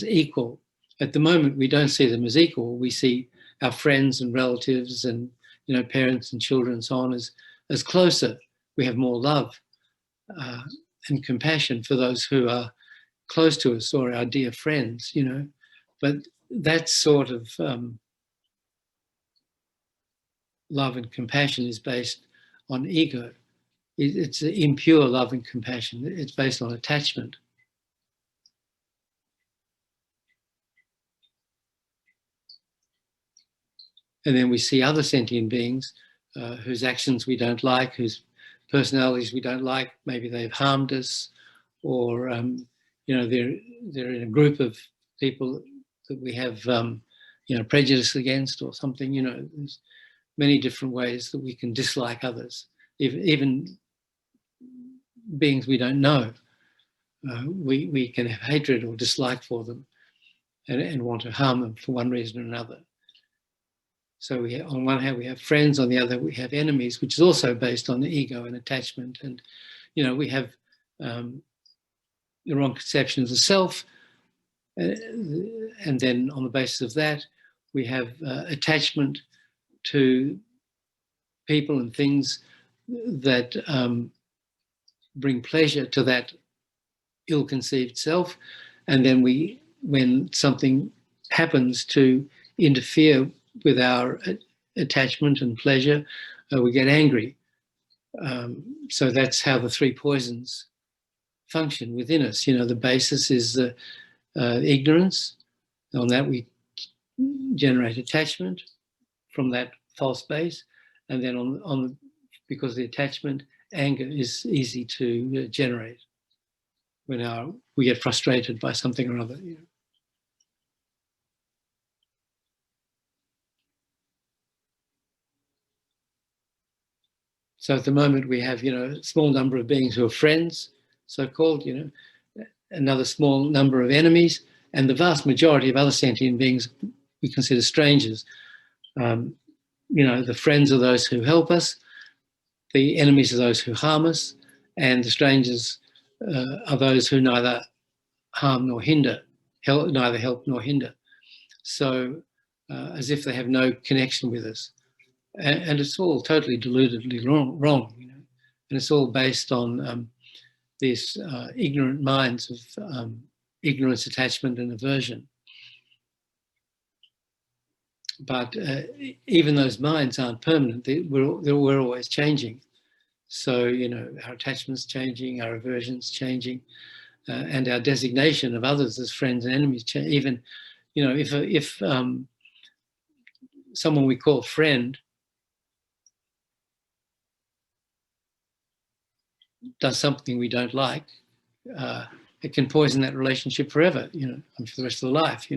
equal. At the moment, we don't see them as equal. We see our friends and relatives and parents and children and so on as closer. We have more love and compassion for those who are close to us or our dear friends, But that sort of love and compassion is based on ego. It's impure love and compassion. It's based on attachment. And then we see other sentient beings whose actions we don't like, whose personalities we don't like. Maybe they've harmed us, or they're in a group of people that we have prejudice against or something. There's many different ways that we can dislike others, even beings we don't know. We can have hatred or dislike for them and want to harm them for one reason or another. So on one hand, we have friends, on the other, we have enemies, which is also based on the ego and attachment. And, we have the wrong conception of the self. And then on the basis of that, we have attachment to people and things that bring pleasure to that ill-conceived self. And then when something happens to interfere with our attachment and pleasure, we get angry. So that's how the three poisons function within us. The basis is ignorance. On that we generate attachment from that false base, and then because of the attachment, anger is easy to generate when we get frustrated by something or other. So at the moment we have, a small number of beings who are friends, so-called, another small number of enemies, and the vast majority of other sentient beings we consider strangers. The friends are those who help us, the enemies are those who harm us, and the strangers are those who neither harm nor hinder, neither help nor hinder. So as if they have no connection with us. And it's all totally deludedly wrong, and it's all based on these ignorant minds of ignorance, attachment, and aversion. But even those minds aren't permanent. We're always changing. So, our attachment's changing, our aversion's changing, and our designation of others as friends and enemies change. Even, if someone we call friend does something we don't like, it can poison that relationship forever, and for the rest of the life,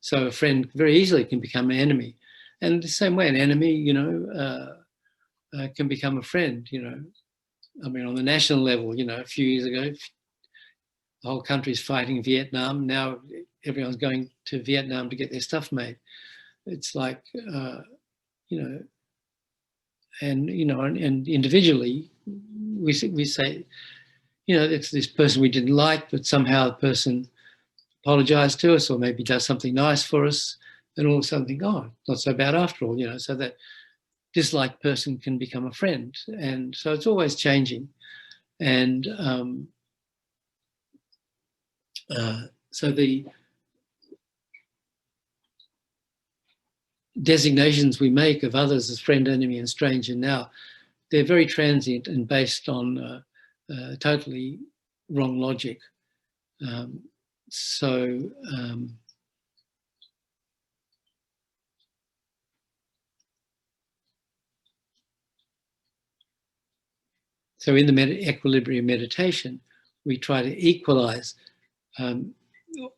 So a friend very easily can become an enemy. And the same way, an enemy, can become a friend, I mean, on the national level, a few years ago, the whole country's fighting Vietnam. Now everyone's going to Vietnam to get their stuff made. It's like, and individually, we say, it's this person we didn't like, but somehow the person apologized to us or maybe does something nice for us, and all of a sudden think, oh, not so bad after all, so that disliked person can become a friend. And so it's always changing. And so the designations we make of others as friend, enemy, and stranger now, they're very transient and based on totally wrong logic. So in the equilibrium meditation, we try to equalize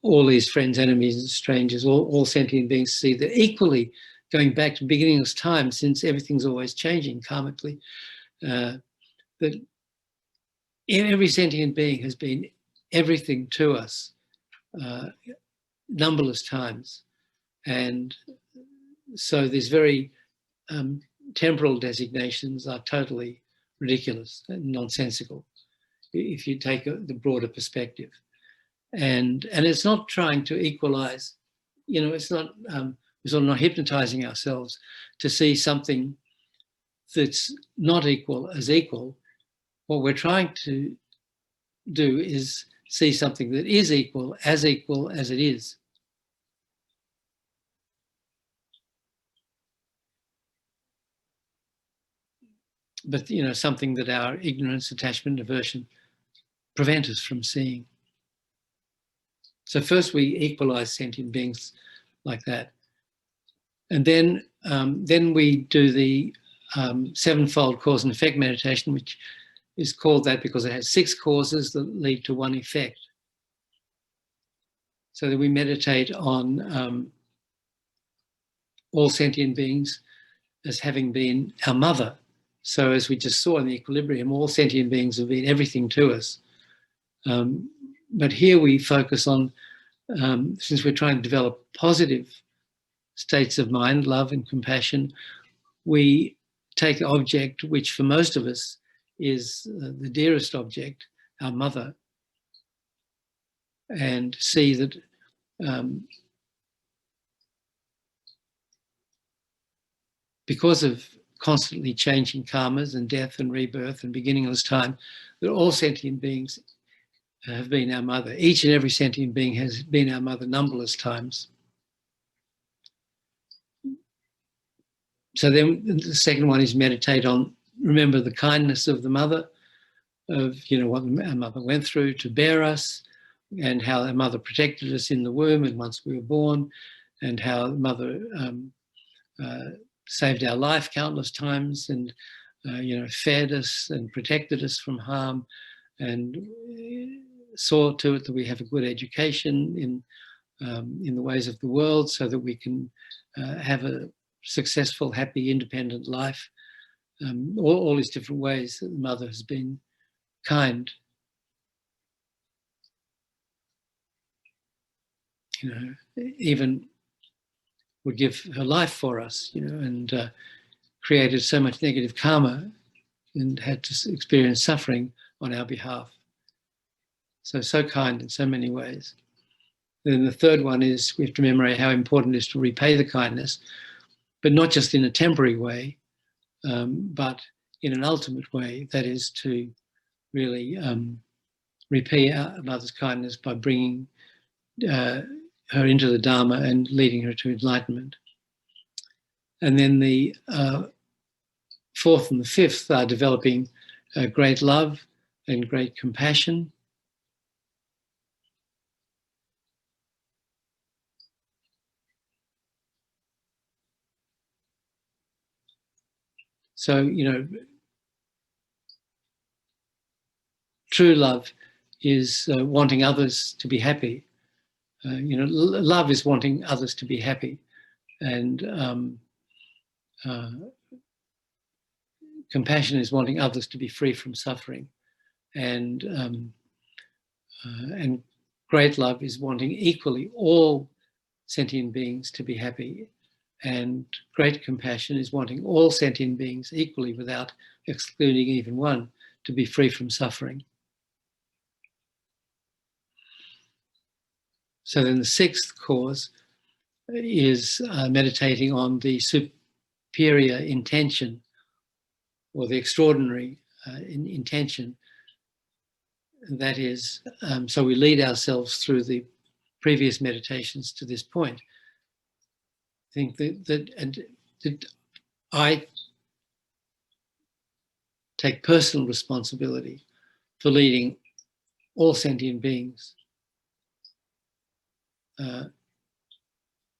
all these friends, enemies, and strangers, all sentient beings, see that equally, going back to beginningless time, since everything's always changing karmically, that every sentient being has been everything to us numberless times. And so these very temporal designations are totally ridiculous and nonsensical if you take the broader perspective. And it's not trying to equalize, it's not, we're sort of not hypnotizing ourselves to see something that's not equal as equal. What we're trying to do is see something that is equal as it is. But, something that our ignorance, attachment, aversion prevent us from seeing. So first we equalize sentient beings like that. And then we do the sevenfold cause and effect meditation, which is called that because it has 6 causes that lead to 1 effect. So that we meditate on all sentient beings as having been our mother. So as we just saw in the equilibrium, all sentient beings have been everything to us. But here we focus on, since we're trying to develop positive states of mind, love and compassion, we take an object which for most of us is the dearest object, our mother, and see that because of constantly changing karmas and death and rebirth and beginningless time, that all sentient beings have been our mother. Each and every sentient being has been our mother numberless times. So then the second one is meditate on, remember the kindness of the mother, of what our mother went through to bear us, and how our mother protected us in the womb and once we were born, and how the mother saved our life countless times and fed us and protected us from harm, and saw to it that we have a good education in the ways of the world, so that we can have a successful, happy, independent life. All these different ways that the mother has been kind. Even would give her life for us, and created so much negative karma and had to experience suffering on our behalf. So kind in so many ways. Then the third one is we have to remember how important it is to repay the kindness, but not just in a temporary way, but in an ultimate way, that is to really repay our mother's kindness by bringing her into the Dharma and leading her to enlightenment. And then the fourth and the fifth are developing great love and great compassion. So, true love is wanting others to be happy. Love is wanting others to be happy. And compassion is wanting others to be free from suffering. And great love is wanting equally all sentient beings to be happy, and great compassion is wanting all sentient beings equally, without excluding even one, to be free from suffering. So then the sixth cause is meditating on the superior intention, or the extraordinary intention. That is, so we lead ourselves through the previous meditations to this point. I think that I take personal responsibility for leading all sentient beings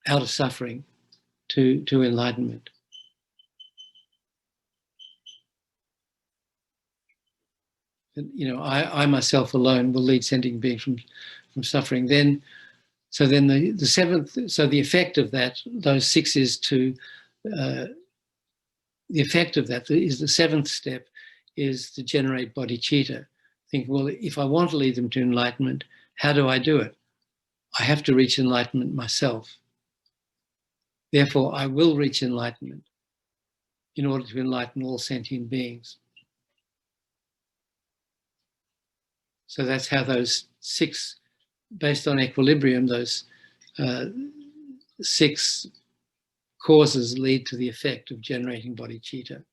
out of suffering to enlightenment. And, you know, I myself alone will lead sentient beings from suffering. So then the seventh, so the effect of that, those six is to, the effect of that is the seventh step is to generate bodhicitta. Think, well, if I want to lead them to enlightenment, how do I do it? I have to reach enlightenment myself. Therefore, I will reach enlightenment in order to enlighten all sentient beings. So that's how those six, based on equilibrium, those six causes lead to the effect of generating bodhicitta.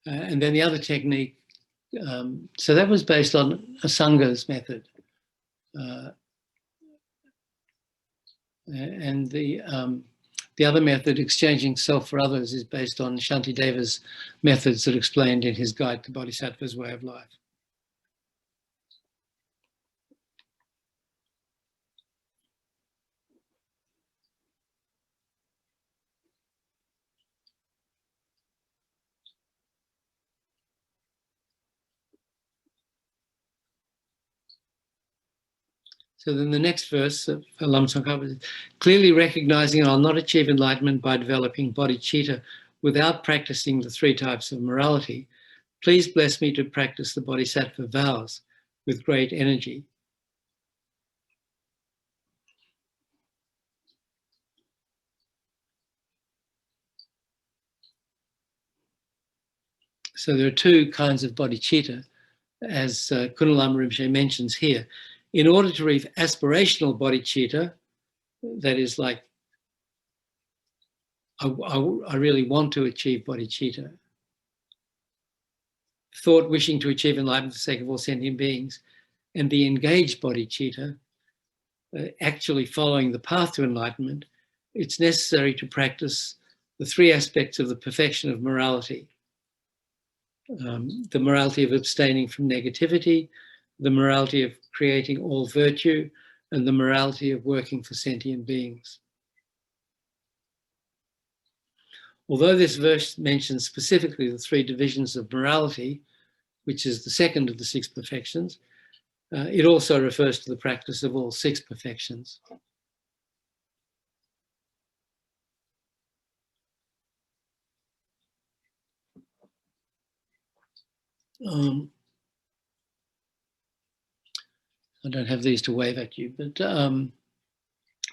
And then the other technique, so that was based on Asanga's method. And the other method, exchanging self for others, is based on Shantideva's methods that are explained in his Guide to Bodhisattva's Way of Life. So then the next verse of Lama Tsongkhapa is, clearly recognizing I'll not achieve enlightenment by developing bodhicitta without practicing the three types of morality, please bless me to practice the bodhisattva vows with great energy. So there are two kinds of bodhicitta, as Khunu Lama Rinpoche mentions here. In order to reach aspirational bodhicitta, that is like, I really want to achieve bodhicitta, thought wishing to achieve enlightenment for the sake of all sentient beings, and the engaged bodhicitta, actually following the path to enlightenment, it's necessary to practice the three aspects of the perfection of morality. The morality of abstaining from negativity, the morality of creating all virtue, and the morality of working for sentient beings. Although this verse mentions specifically the three divisions of morality, which is the second of the six perfections, it also refers to the practice of all six perfections. I don't have these to wave at you, but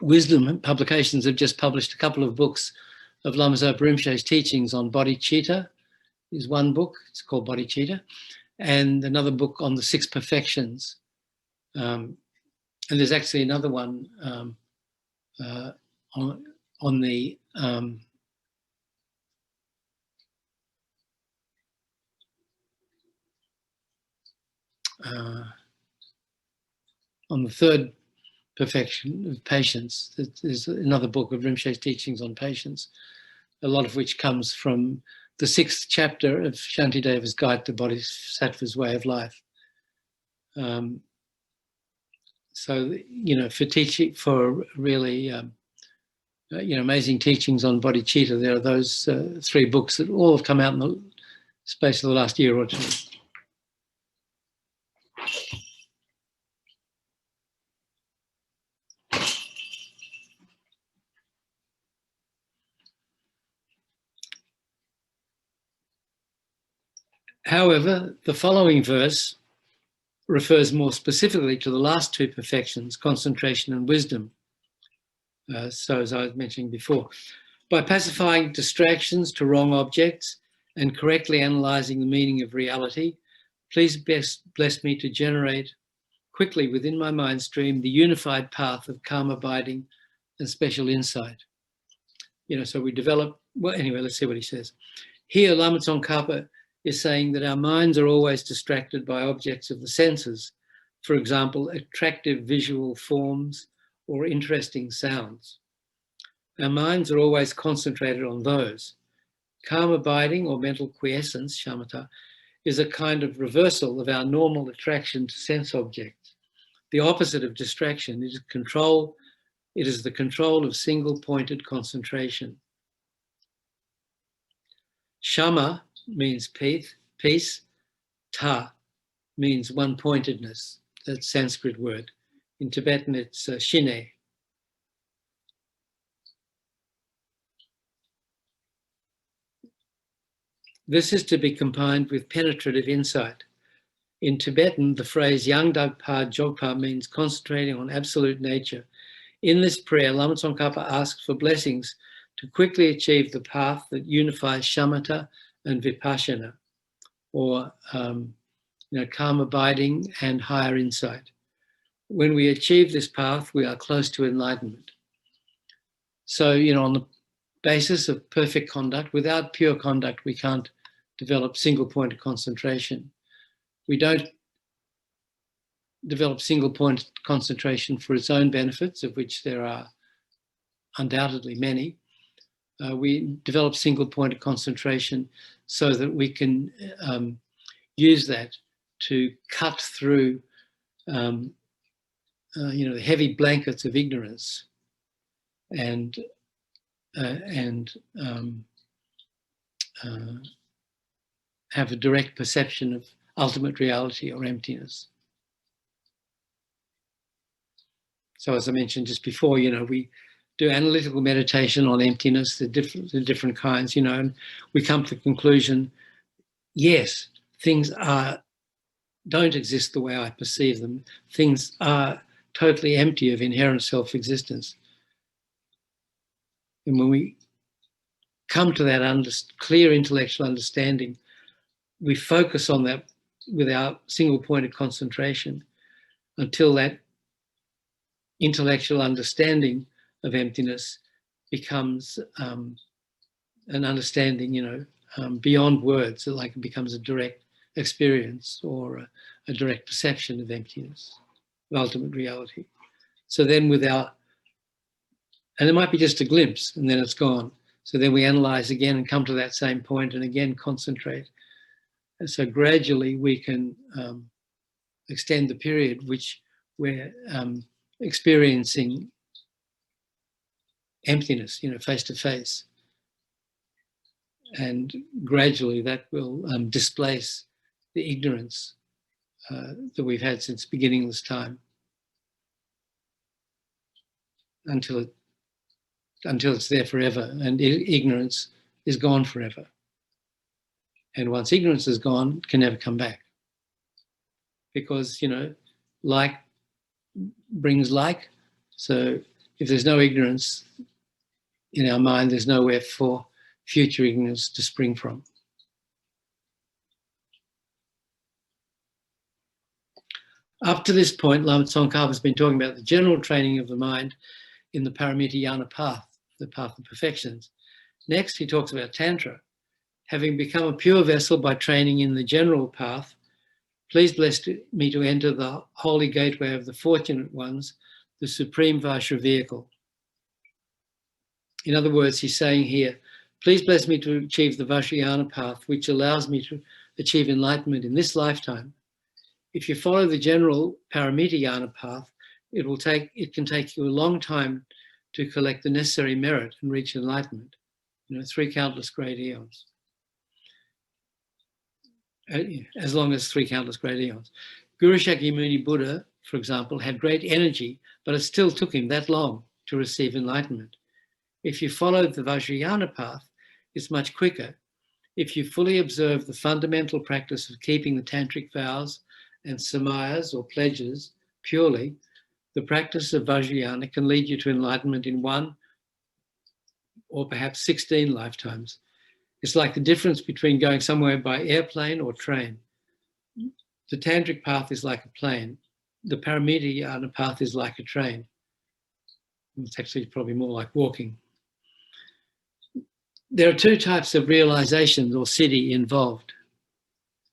Wisdom Publications have just published a couple of books of Lama Zopa Rinpoche's teachings on bodhicitta. Is one book, it's called Bodhicitta, and another book on the six perfections. And there's actually another one on the third perfection of patience. There's another book of Rinpoche's teachings on patience, a lot of which comes from the sixth chapter of Shantideva's Guide to Bodhisattva's Way of Life. So, you know, for teaching, for really, you know, amazing teachings on bodhicitta, there are those three books that all have come out in the space of the last year or two. However, the following verse refers more specifically to the last two perfections, concentration and wisdom. So as I was mentioning before, by pacifying distractions to wrong objects and correctly analysing the meaning of reality, please bless me to generate quickly within my mind stream the unified path of calm abiding and special insight. So we develop, well, anyway, let's see what he says. Here, Lama Tsongkhapa is saying that our minds are always distracted by objects of the senses, for example, attractive visual forms or interesting sounds. Our minds are always concentrated on those. Calm abiding or mental quiescence, shamatha, is a kind of reversal of our normal attraction to sense objects. The opposite of distraction is control. It is the control of single-pointed concentration. Shama means peace. Ta means one-pointedness. That's Sanskrit word. In Tibetan, it's shine. This is to be combined with penetrative insight. In Tibetan, the phrase Yangdagpa Jogpa means concentrating on absolute nature. In this prayer, Lama Tsongkhapa asks for blessings to quickly achieve the path that unifies shamatha and vipassana, or calm abiding and higher insight. When we achieve this path, we are close to enlightenment. So, on the basis of perfect conduct, without pure conduct, we can't develop single-pointed concentration. We don't develop single-pointed concentration for its own benefits, of which there are undoubtedly many. We develop single-pointed concentration so that we can use that to cut through the heavy blankets of ignorance and have a direct perception of ultimate reality or emptiness. So as I mentioned just before, we do analytical meditation on emptiness, the different kinds, and we come to the conclusion, yes, things don't exist the way I perceive them. Things are totally empty of inherent self-existence. And when we come to that clear intellectual understanding, we focus on that with our single-pointed concentration until that intellectual understanding of emptiness becomes an understanding, beyond words, like it becomes a direct experience or a direct perception of emptiness, of ultimate reality. So then and it might be just a glimpse and then it's gone. So then we analyze again and come to that same point and again concentrate. And so gradually we can extend the period which we're experiencing emptiness, face to face. And gradually that will displace the ignorance that we've had since beginningless time until it's there forever, and ignorance is gone forever. And once ignorance is gone, it can never come back. Because, like brings like. So if there's no ignorance in our mind, there's nowhere for future ignorance to spring from. Up to this point, Lama Tsongkhapa has been talking about the general training of the mind in the Paramita path, the path of perfections. Next, he talks about Tantra. Having become a pure vessel by training in the general path, please bless me to enter the holy gateway of the fortunate ones, the supreme Vajra vehicle. In other words, he's saying here, please bless me to achieve the Vajrayana path, which allows me to achieve enlightenment in this lifetime. If you follow the general Paramita path, it can take you a long time to collect the necessary merit and reach enlightenment. 3 countless great eons. As long as 3 countless great eons. Guru Shakyamuni Buddha, for example, had great energy, but it still took him that long to receive enlightenment. If you follow the Vajrayana path, it's much quicker. If you fully observe the fundamental practice of keeping the Tantric vows and samayas or pledges purely, the practice of Vajrayana can lead you to enlightenment in 1 or perhaps 16 lifetimes. It's like the difference between going somewhere by airplane or train. The Tantric path is like a plane. The Paramita path is like a train. It's actually probably more like walking. There are 2 types of realizations or siddhi involved.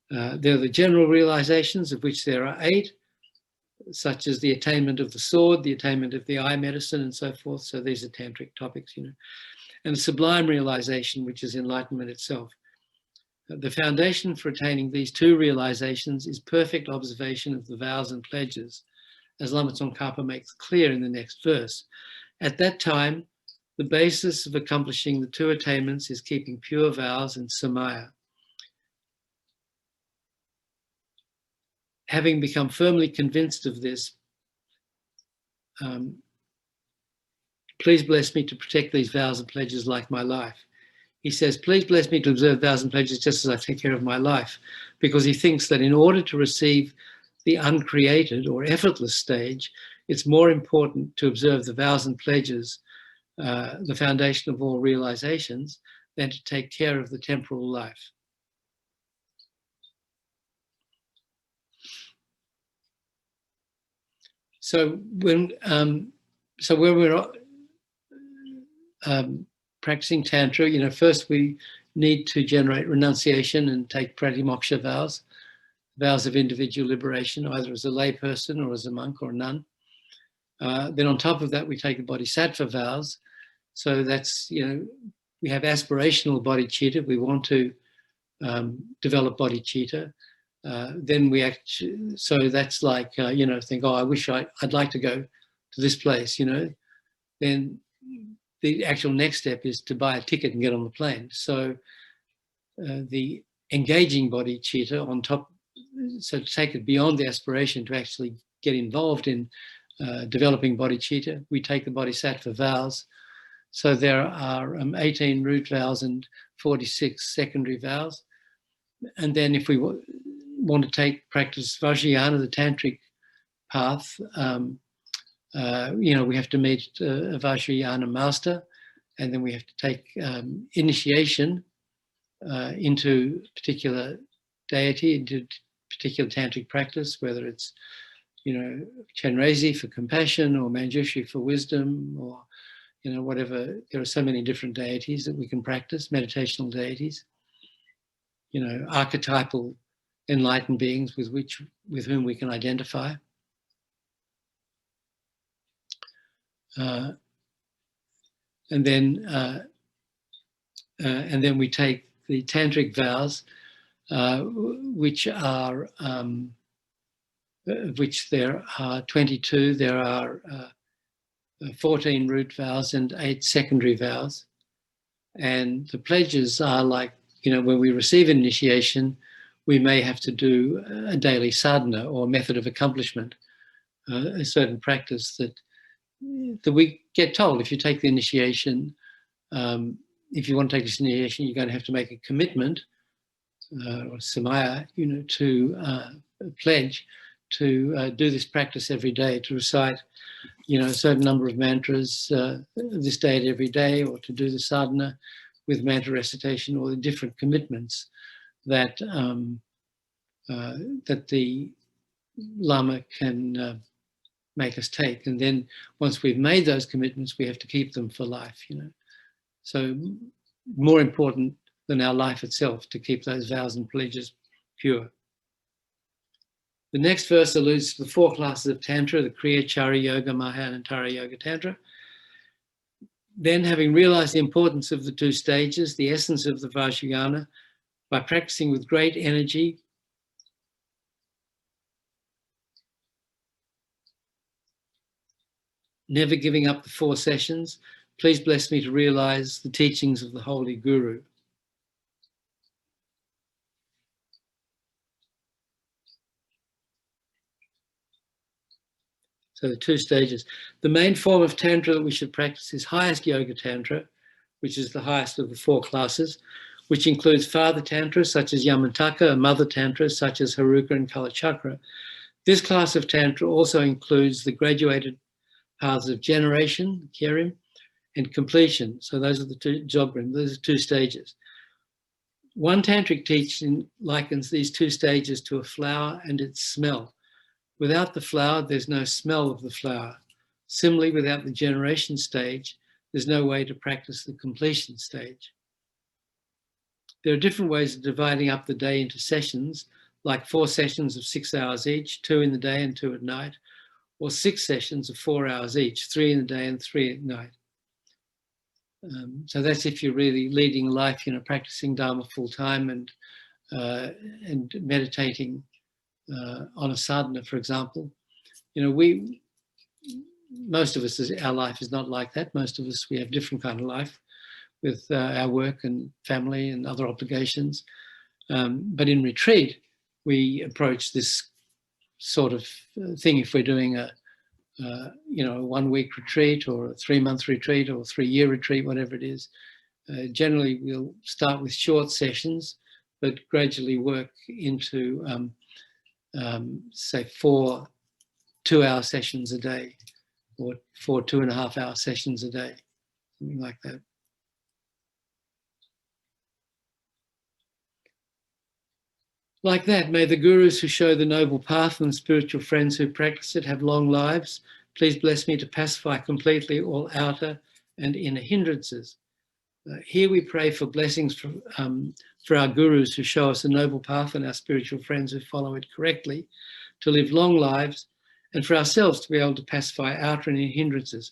There are the general realizations, of which there are 8, such as the attainment of the sword, the attainment of the eye medicine, and so forth. So these are tantric topics, and the sublime realization, which is enlightenment itself. The foundation for attaining these 2 realizations is perfect observation of the vows and pledges, as Lama Tsongkhapa makes clear in the next verse. At that time, the basis of accomplishing the 2 attainments is keeping pure vows and samaya. Having become firmly convinced of this, please bless me to protect these vows and pledges like my life. He says, please bless me to observe vows and pledges just as I take care of my life, because he thinks that in order to receive the uncreated or effortless stage, it's more important to observe the vows and pledges, the foundation of all realizations, than to take care of the temporal life. So when we're practicing Tantra, first we need to generate renunciation and take Pratimoksha vows, vows of individual liberation, either as a layperson or as a monk or a nun. Then on top of that, we take the bodhisattva vows. So that's, we have aspirational bodhicitta. We want to develop bodhicitta. Then we actually, so that's like, think, oh, I wish I'd like to go to this place, Then the actual next step is to buy a ticket and get on the plane. So the engaging bodhicitta on top, so to take it beyond the aspiration to actually get involved in developing bodhicitta, we take the bodhisattva vows. So there are 18 root vows and 46 secondary vows. And then if we want to practice Vajrayana, the Tantric path, we have to meet a Vajrayana master, and then we have to take initiation into particular deity, into particular tantric practice, whether it's, Chenrezig for compassion or Manjushri for wisdom, or, whatever. There are so many different deities that we can practice, meditational deities, archetypal enlightened beings with whom we can identify. And then we take the tantric vows, which there are 22. There are 14 root vows and 8 secondary vows. And the pledges are like, when we receive initiation, we may have to do a daily sadhana or method of accomplishment, a certain practice that we get told, if you take the initiation, if you want to take this initiation, you're going to have to make a commitment, or samaya, to pledge to do this practice every day, to recite, a certain number of mantras this day every day, or to do the sadhana with mantra recitation, or the different commitments that that the Lama can make us take. And then once we've made those commitments, we have to keep them for life, So more important than our life itself, to keep those vows and pledges pure. The next verse alludes to the 4 classes of Tantra, the Kriya, Chara Yoga, Mahayana, and Tara Yoga Tantra. Then, having realized the importance of the 2 stages, the essence of the Vajrayana, by practicing with great energy, never giving up the 4 sessions, please bless me to realize the teachings of the Holy Guru. So the 2 stages. The main form of Tantra that we should practice is highest Yoga Tantra, which is the highest of the 4 classes, which includes Father Tantra, such as Yamantaka, and Mother Tantra, such as Haruka and Kalachakra. This class of Tantra also includes the graduated paths of generation, Kyerim, and completion. So those are the two, Jogrim, those are two stages. One tantric teaching likens these two stages to a flower and its smell. Without the flower, there's no smell of the flower. Similarly, without the generation stage, there's no way to practice the completion stage. There are different ways of dividing up the day into sessions, like 4 sessions of 6 hours each, 2 in the day and 2 at night, or 6 sessions of 4 hours each, 3 in the day and 3 at night. So that's if you're really leading life, practicing Dharma full time and meditating on a sadhana, for example. Most of us, our life is not like that. Most of us, we have different kind of life with our work and family and other obligations. But in retreat, we approach this sort of thing. If we're doing a 1-week retreat or a 3-month retreat or a 3-year retreat, whatever it is, generally we'll start with short sessions, but gradually work into, say, 4 2-hour sessions a day, or 4 2.5-hour sessions a day, something like that. Like that, may the gurus who show the noble path and spiritual friends who practice it have long lives. Please bless me to pacify completely all outer and inner hindrances. Here we pray for blessings for our gurus who show us a noble path and our spiritual friends who follow it correctly, to live long lives, and for ourselves to be able to pacify outer and inner hindrances.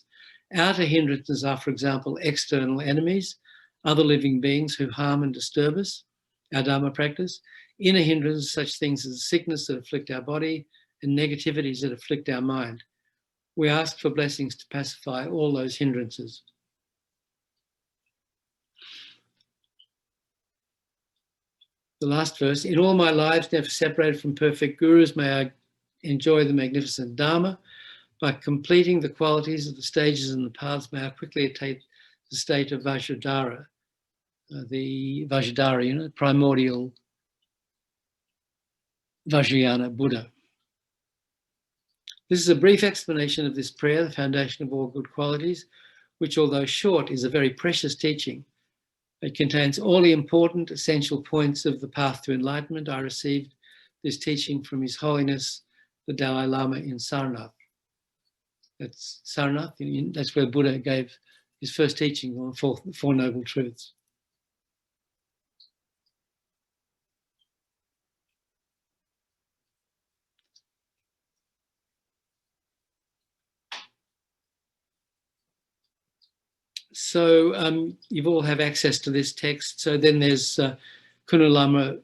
Outer hindrances are, for example, external enemies, other living beings who harm and disturb us, our Dharma practice. Inner hindrances, such things as sickness that afflict our body and negativities that afflict our mind. We ask for blessings to pacify all those hindrances. The last verse, in all my lives, never separated from perfect gurus, may I enjoy the magnificent Dharma. By completing the qualities of the stages and the paths, may I quickly attain the state of Vajradhara, primordial Vajrayana Buddha. This is a brief explanation of this prayer, the foundation of all good qualities, which, although short, is a very precious teaching. It contains all the important essential points of the path to enlightenment. I received this teaching from His Holiness, the Dalai Lama in Sarnath. That's Sarnath, that's where Buddha gave his first teaching on the Four Noble Truths. So you all have access to this text. So then there's Khunu Lama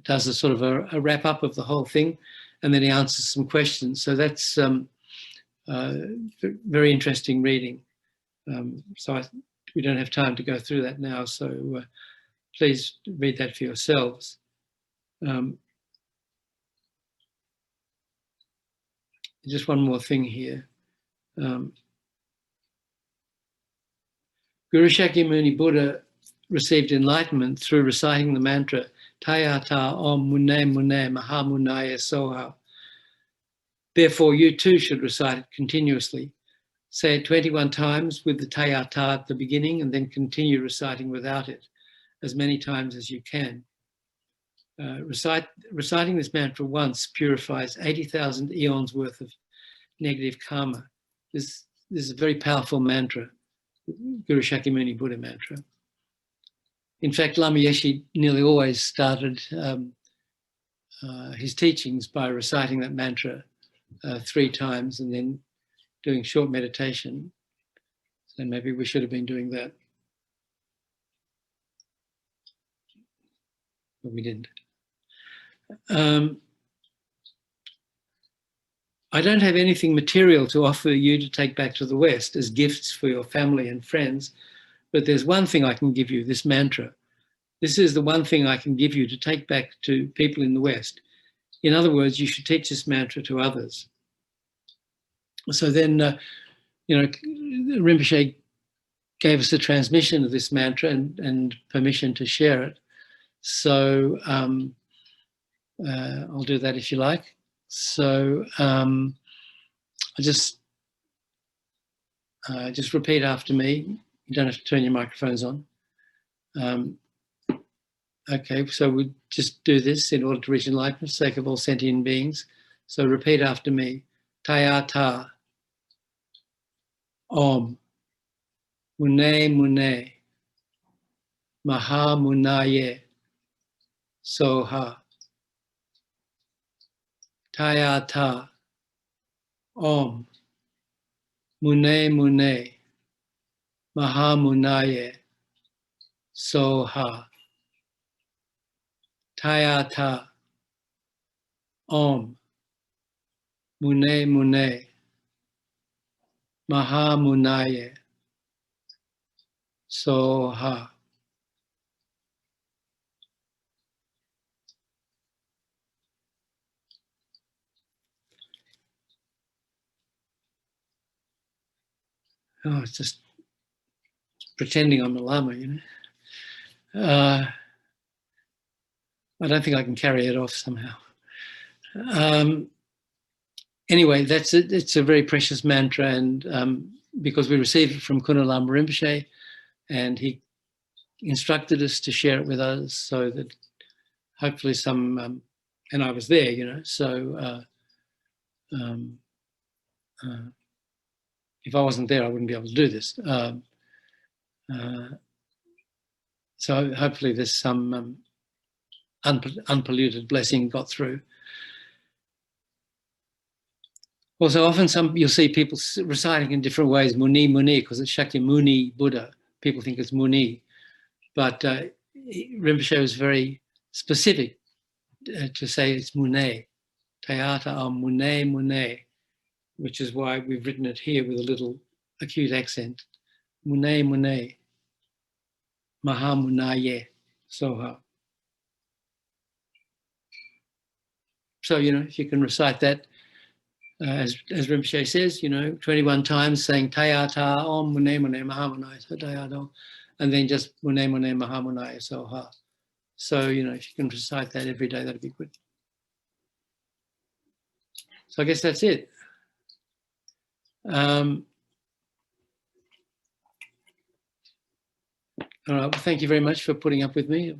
does a sort of a wrap up of the whole thing, and then he answers some questions. So that's very interesting reading. We don't have time to go through that now, so please read that for yourselves. Just one more thing here. Guru Shakyamuni Buddha received enlightenment through reciting the mantra Tayata Om Mune Mune Mahamunaya Soha. Therefore, you too should recite it continuously. Say it 21 times with the Tayata at the beginning, and then continue reciting without it as many times as you can. Reciting this mantra once purifies 80,000 eons worth of negative karma. This is a very powerful mantra, Guru Shakyamuni Buddha mantra. In fact, Lama Yeshe nearly always started his teachings by reciting that mantra 3 times and then doing short meditation. So maybe we should have been doing that, but we didn't. I don't have anything material to offer you to take back to the West as gifts for your family and friends, but there's one thing I can give you, this mantra. This is the one thing I can give you to take back to people in the West. In other words, you should teach this mantra to others. So then, Rinpoche gave us the transmission of this mantra and permission to share it. So I'll do that if you like. So I just repeat after me. You don't have to turn your microphones on. Okay, so we just do this in order to reach enlightenment for the sake of all sentient beings. So repeat after me. Tayata Om Mune Mune Maha Munaye Soha. Tayata Om Mune Mune Maha Munaye Soha. Tayata Om Mune Mune Maha Munaye Soha. Oh, it's just pretending I'm a Lama, you know. I don't think I can carry it off somehow. Anyway, that's it. It's a very precious mantra, and because we received it from Khunu Lama Rinpoche, and he instructed us to share it with others, so that hopefully some, and I was there, you know, so if I wasn't there, I wouldn't be able to do this. So hopefully there's some unpolluted blessing got through. Also, often you'll see people reciting in different ways, Muni, Muni, because it's Shakyamuni Buddha. People think it's Muni. But Rinpoche was very specific to say it's Mune. Tayata Om Mune Mune, which is why we've written it here with a little acute accent. Mune Mune, Maha Munaye Soha. So, you know, if you can recite that, as Rinpoche says, you know, 21 times saying Tayata Om Mune Mune Maha Munaye Tayata, and then just Mune Mune Maha Munaye Soha. So, you know, if you can recite that every day, that'd be good. So I guess that's it. All right, well, thank you very much for putting up with me.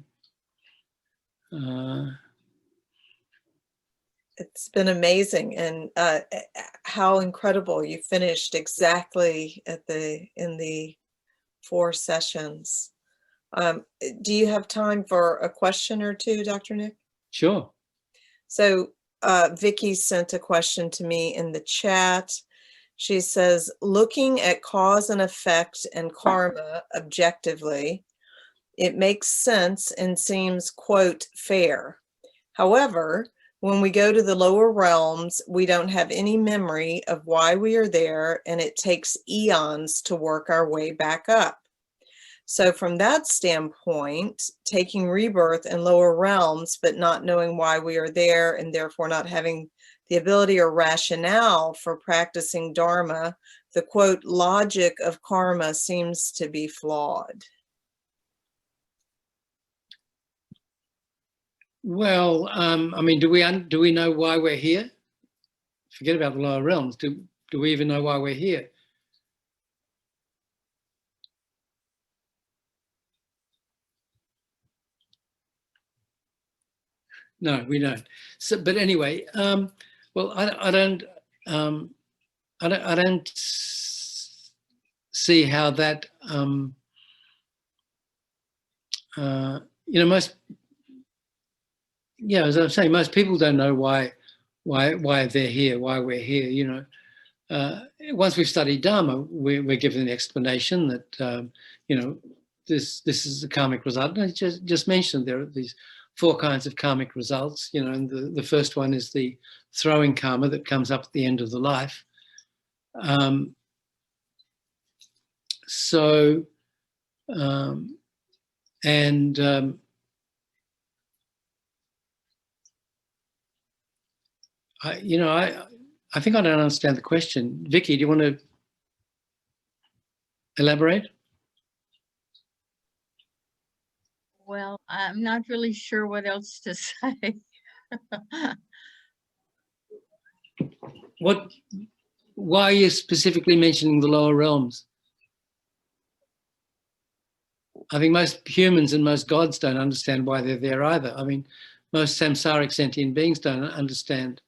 It's been amazing, and how incredible you finished exactly in the 4 sessions. Do you have time for a question or two, Dr. Nick? Sure. So Vicky sent a question to me in the chat. She says, looking at cause and effect and karma objectively, it makes sense and seems, quote, fair. However, when we go to the lower realms, we don't have any memory of why we are there, and it takes eons to work our way back up. So from that standpoint, taking rebirth in lower realms, but not knowing why we are there, and therefore not having the ability or rationale for practicing Dharma, the quote, logic of karma seems to be flawed. Well, I mean, do we know why we're here? Forget about the lower realms. Do we even know why we're here? No, we don't. So, but anyway, well, I don't see how that. You know, as I'm saying, most people don't know why they're here, why we're here. You know, once we've studied Dharma, we're given an explanation that you know, this is a karmic result. And I just mentioned there are these 4 kinds of karmic results. You know, and the first one is the throwing karma that comes up at the end of the life. I think I don't understand the question. Vicky, do you want to elaborate? Well, I'm not really sure what else to say. Why are you specifically mentioning the lower realms? I think most humans and most gods don't understand why they're there either. I mean, most samsaric sentient beings don't understand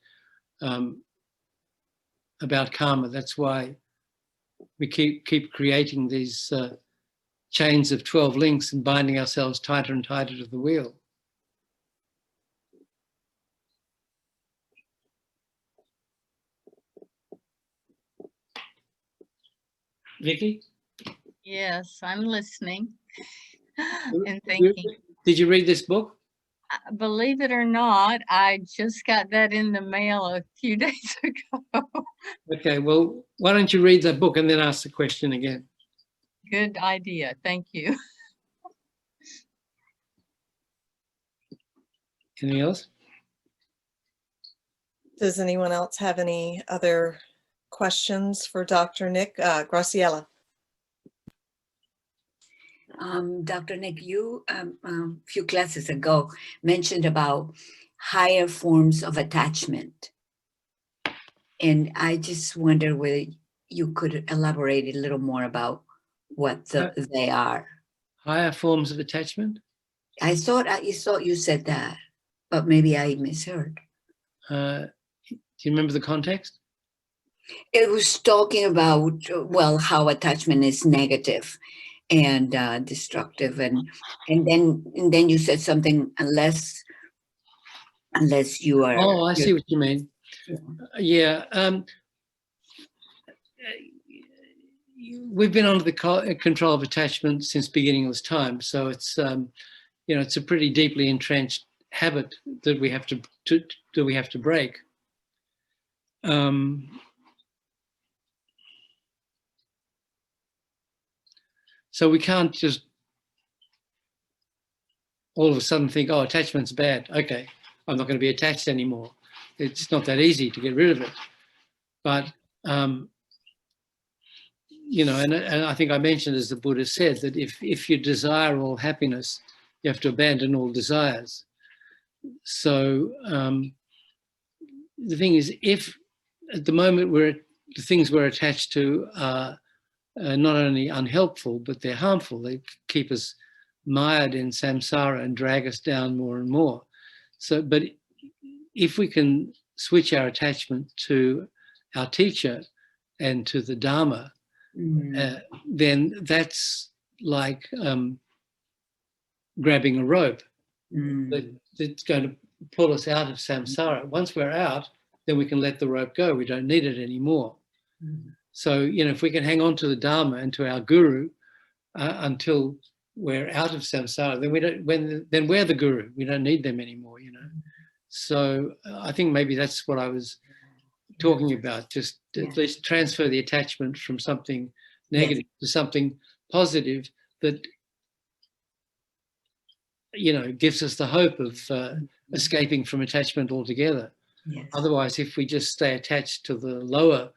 about karma. That's why we keep creating these chains of 12 links and binding ourselves tighter and tighter to the wheel. Vicky? Yes, I'm listening and thinking. Did you read this book? Believe it or not, I just got that in the mail a few days ago. Okay, well, why don't you read that book and then ask the question again? Good idea. Thank you. Anything else? Does anyone else have any other questions for Dr. Nick? Graciela. Dr. Nick, you a few classes ago mentioned about higher forms of attachment. And I just wonder whether you could elaborate a little more about what they are. Higher forms of attachment? I thought you said that, but maybe I misheard. Do you remember the context? It was talking about, well, how attachment is negative and destructive, and then you said something unless you are. Oh, I see what you mean. Yeah. We've been under the control of attachment since beginningless time, so it's it's a pretty deeply entrenched habit that we have to break. So we can't just all of a sudden think, oh, attachment's bad. Okay, I'm not going to be attached anymore. It's not that easy to get rid of it. But, and I think I mentioned, as the Buddha said, that if you desire all happiness, you have to abandon all desires. So the thing is, if at the moment the things we're attached to are not only unhelpful, but they're harmful. They keep us mired in samsara and drag us down more and more. So, but if we can switch our attachment to our teacher and to the Dharma, then that's like grabbing a rope that's going to pull us out of samsara. Once we're out, then we can let the rope go. We don't need it anymore. So, if we can hang on to the Dharma and to our guru until we're out of samsara, then we're the guru. We don't need them anymore, So I think maybe that's what I was talking about. Just at least transfer the attachment from something negative to something positive that, gives us the hope of escaping from attachment altogether. Otherwise, if we just stay attached to the lower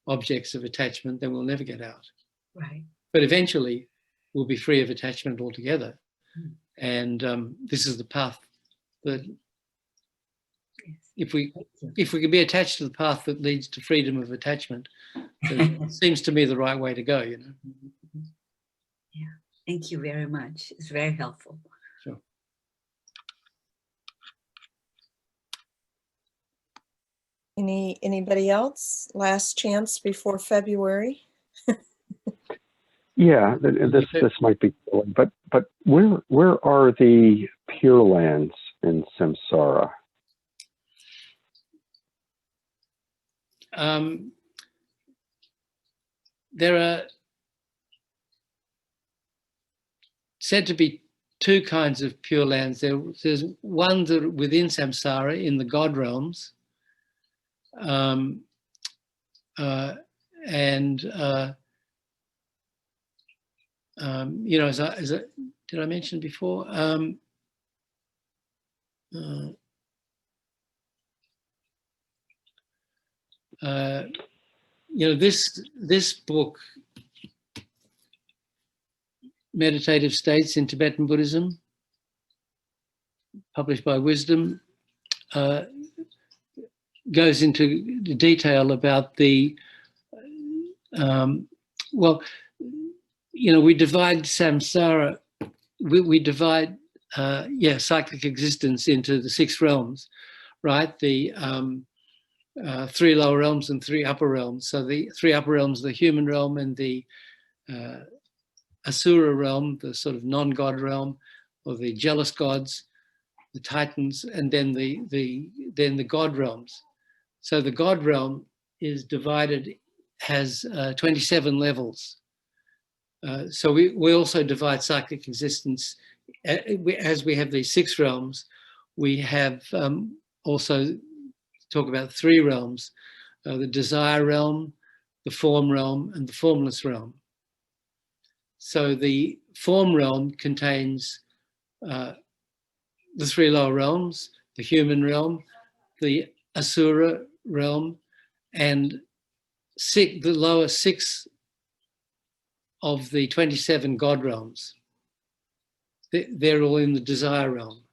objects of attachment, then we'll never get out. Right. But eventually, we'll be free of attachment altogether. And this is the path that, if we can be attached to the path that leads to freedom of attachment, it seems to me the right way to go. Yeah. Thank you very much. It's very helpful. Sure. Anybody else? Last chance before February. Yeah, this might be, but where are the Pure Lands in samsara? There are said to be two kinds of Pure Lands. There's one that are within samsara in the God realms, did I mention before? This book, Meditative States in Tibetan Buddhism, published by Wisdom, goes into detail about the, well, you know, we divide samsara, we divide, cyclic existence into the 6 realms, right? The 3 lower realms and 3 upper realms. So the 3 upper realms, the human realm and the Asura realm, the sort of non-God realm, or the jealous gods, the Titans, and then the God realms. So the God realm is divided, has 27 levels. So we also divide cyclic existence, as we have these 6 realms. We have also talk about 3 realms, the desire realm, the form realm, and the formless realm. So the form realm contains the 3 lower realms, the human realm, the Asura realm, and the lower 6 of the 27 God realms. They're all in the desire realm.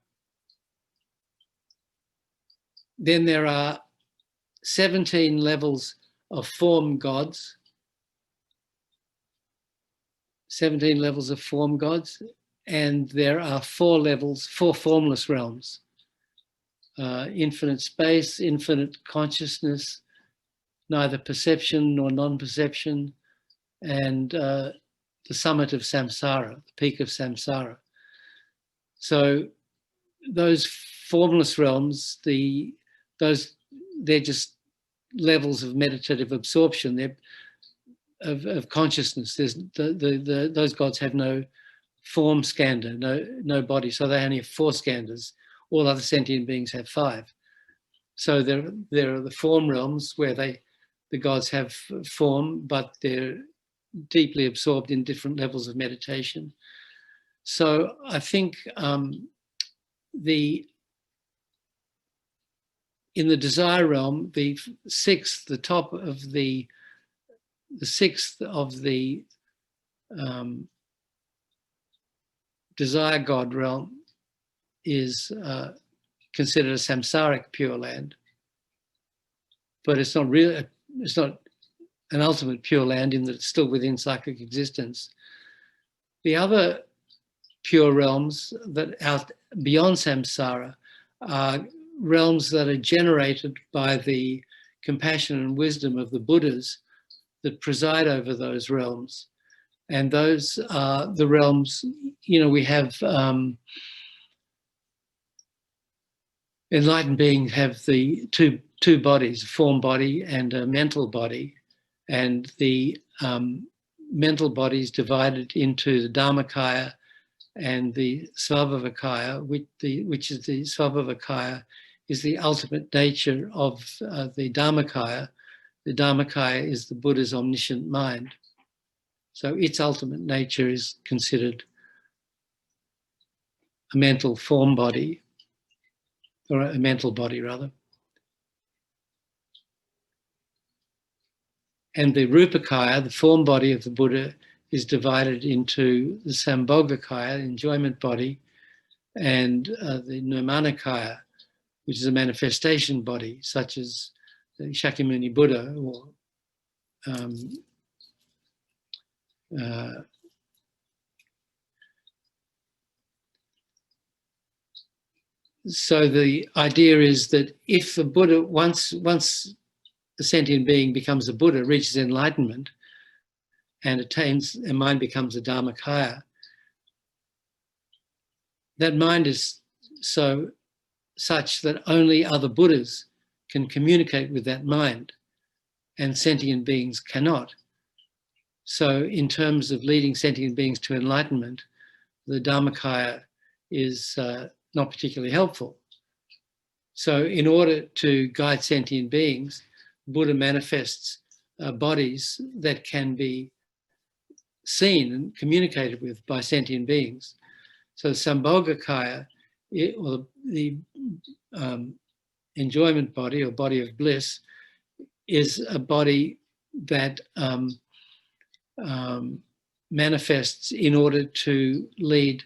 Then there are 17 levels of form gods, 17 levels of form gods, and there are 4 levels, 4 formless realms. Infinite space, infinite consciousness, neither perception nor non-perception, and the summit of samsara, the peak of samsara. So those formless realms, they're just levels of meditative absorption. They're of consciousness. Those gods have no form skandha, no body, so they only have 4 skandhas. All other sentient beings have 5. So there are the form realms where the gods have form, but they're deeply absorbed in different levels of meditation. So I think in the desire realm, the 6th, the top of the 6th of the desire God realm is considered a samsaric pure land, but it's not really, it's not an ultimate pure land in that it's still within cyclic existence. The other pure realms that out beyond samsara are realms that are generated by the compassion and wisdom of the Buddhas that preside over those realms. And those are the realms, you know, we have enlightened beings have the two bodies, a form body and a mental body. And the mental body is divided into the Dharmakaya and the Sambogakaya, which is the Sambogakaya is the ultimate nature of the Dharmakaya. The Dharmakaya is the Buddha's omniscient mind. So its ultimate nature is considered a mental form body, or a mental body rather. And the Rupakaya, the form body of the Buddha, is divided into the Sambogakaya, the enjoyment body, and the Nirmanakaya, which is a manifestation body, such as the Shakyamuni Buddha, or so the idea is that if the Buddha, once a sentient being becomes a Buddha, reaches enlightenment, and attains, and mind becomes a Dharmakaya, that mind is such that only other Buddhas can communicate with that mind, and sentient beings cannot. So in terms of leading sentient beings to enlightenment, the Dharmakaya is not particularly helpful. So in order to guide sentient beings, Buddha manifests bodies that can be seen and communicated with by sentient beings. So Sambogakaya, or the enjoyment body or body of bliss, is a body that manifests in order to lead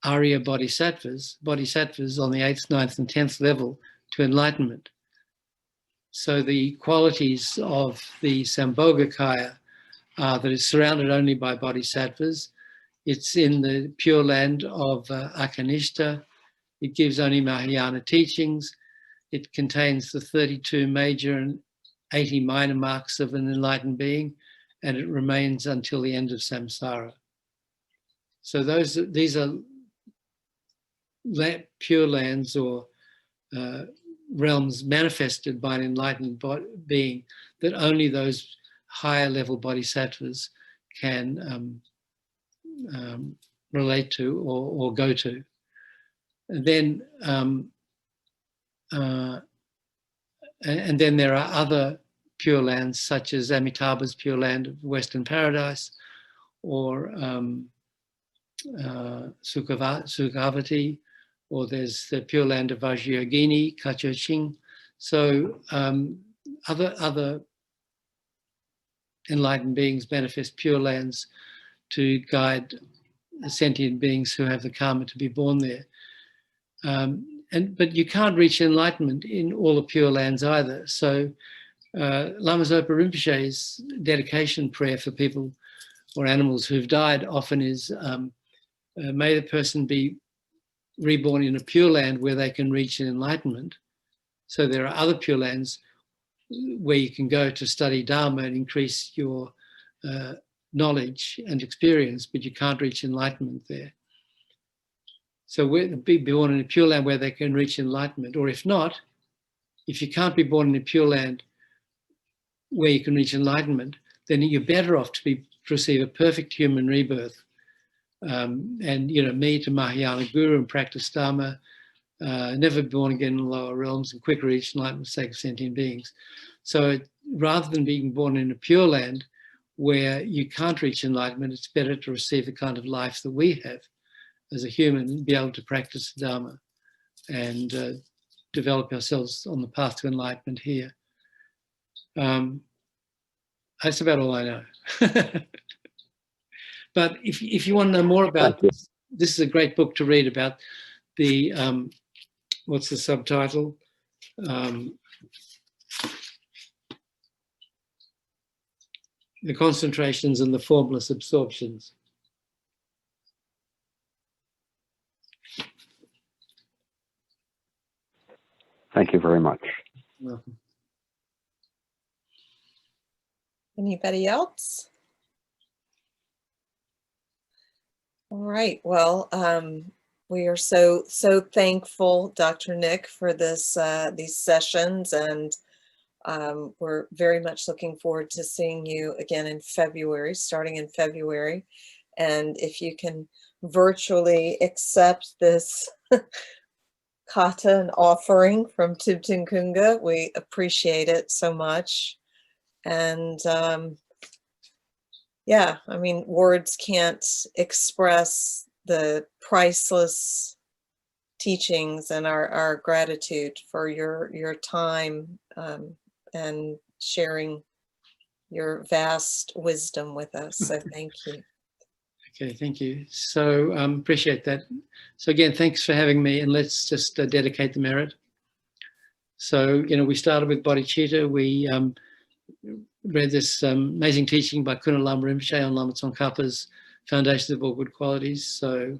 Arya bodhisattvas on the 8th, 9th, and 10th level to enlightenment. So the qualities of the Sambogakaya are that it's surrounded only by bodhisattvas. It's in the pure land of Akanishta. It gives only Mahayana teachings. It contains the 32 major and 80 minor marks of an enlightened being, and it remains until the end of samsara. So these are pure lands or realms manifested by an enlightened being that only those higher level bodhisattvas can relate to or go to. And then there are other pure lands such as Amitabha's pure land of Western Paradise, or Sukhavati, or there's the pure land of Vajrayogini, Kachoching. So other enlightened beings manifest pure lands to guide sentient beings who have the karma to be born there. But you can't reach enlightenment in all the pure lands either. So Lama Zopa Rinpoche's dedication prayer for people or animals who've died often is, may the person be reborn in a pure land where they can reach an enlightenment. So there are other pure lands where you can go to study Dharma and increase your knowledge and experience, but you can't reach enlightenment there. So be born in a pure land where they can reach enlightenment, or if not, if you can't be born in a pure land where you can reach enlightenment, then you're better off to receive a perfect human rebirth. And meet a Mahayana guru and practice Dharma, never be born again in the lower realms, and quicker reach enlightenment for the sake of sentient beings. So rather than being born in a pure land where you can't reach enlightenment, it's better to receive the kind of life that we have as a human and be able to practice Dharma and develop ourselves on the path to enlightenment here. That's about all I know. But if you want to know more about this, this is a great book to read about the, what's the subtitle? The concentrations and the formless absorptions. Thank you very much. You're welcome. Anybody else? All right. Well, we are so thankful, Dr. Nick, for this these sessions, and we're very much looking forward to seeing you again in February, starting in February. And if you can virtually accept this kata and offering from Tibten Kunga, we appreciate it so much. And yeah, I mean, words can't express the priceless teachings and our gratitude for your time and sharing your vast wisdom with us. So thank you. Okay, thank you. So appreciate that. So again, thanks for having me, and let's just dedicate the merit. So, we started with bodhicitta. We read this amazing teaching by Khunu Lama Rinpoche on Lama Tsongkhapa's Foundations of All Good Qualities. So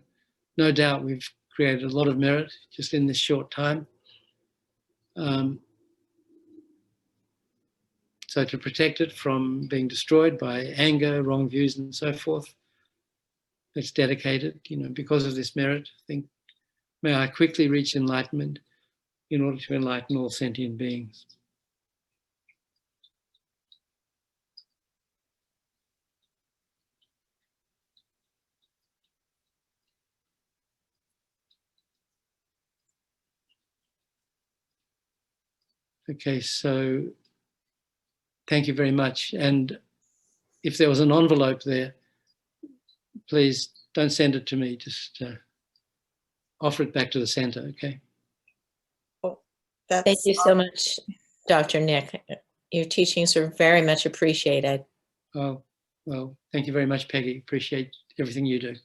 no doubt we've created a lot of merit just in this short time. So to protect it from being destroyed by anger, wrong views, and so forth, let's dedicate it, because of this merit. I think, may I quickly reach enlightenment in order to enlighten all sentient beings. Okay, so thank you very much. And if there was an envelope there, please don't send it to me. Just offer it back to the center, okay? Well, Thank you so much, Dr. Nick. Your teachings are very much appreciated. Oh, well, thank you very much, Peggy. Appreciate everything you do.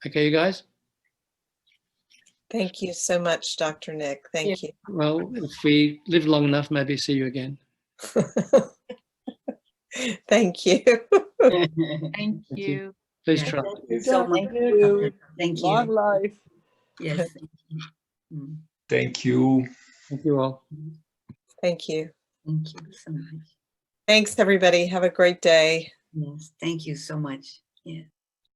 Okay, you guys? Thank you so much, Dr. Nick. Thank you. Well, if we live long enough, maybe see you again. Thank you. Thank you. you. Please Yeah, try. thank you so much. Thank you. Thank Long you. life. Yes. Thank you. Mm. Thank you. Thank you all. Thank you. Thank you so much. Thanks, everybody. Have a great day. Yes. Thank you so much. Yeah.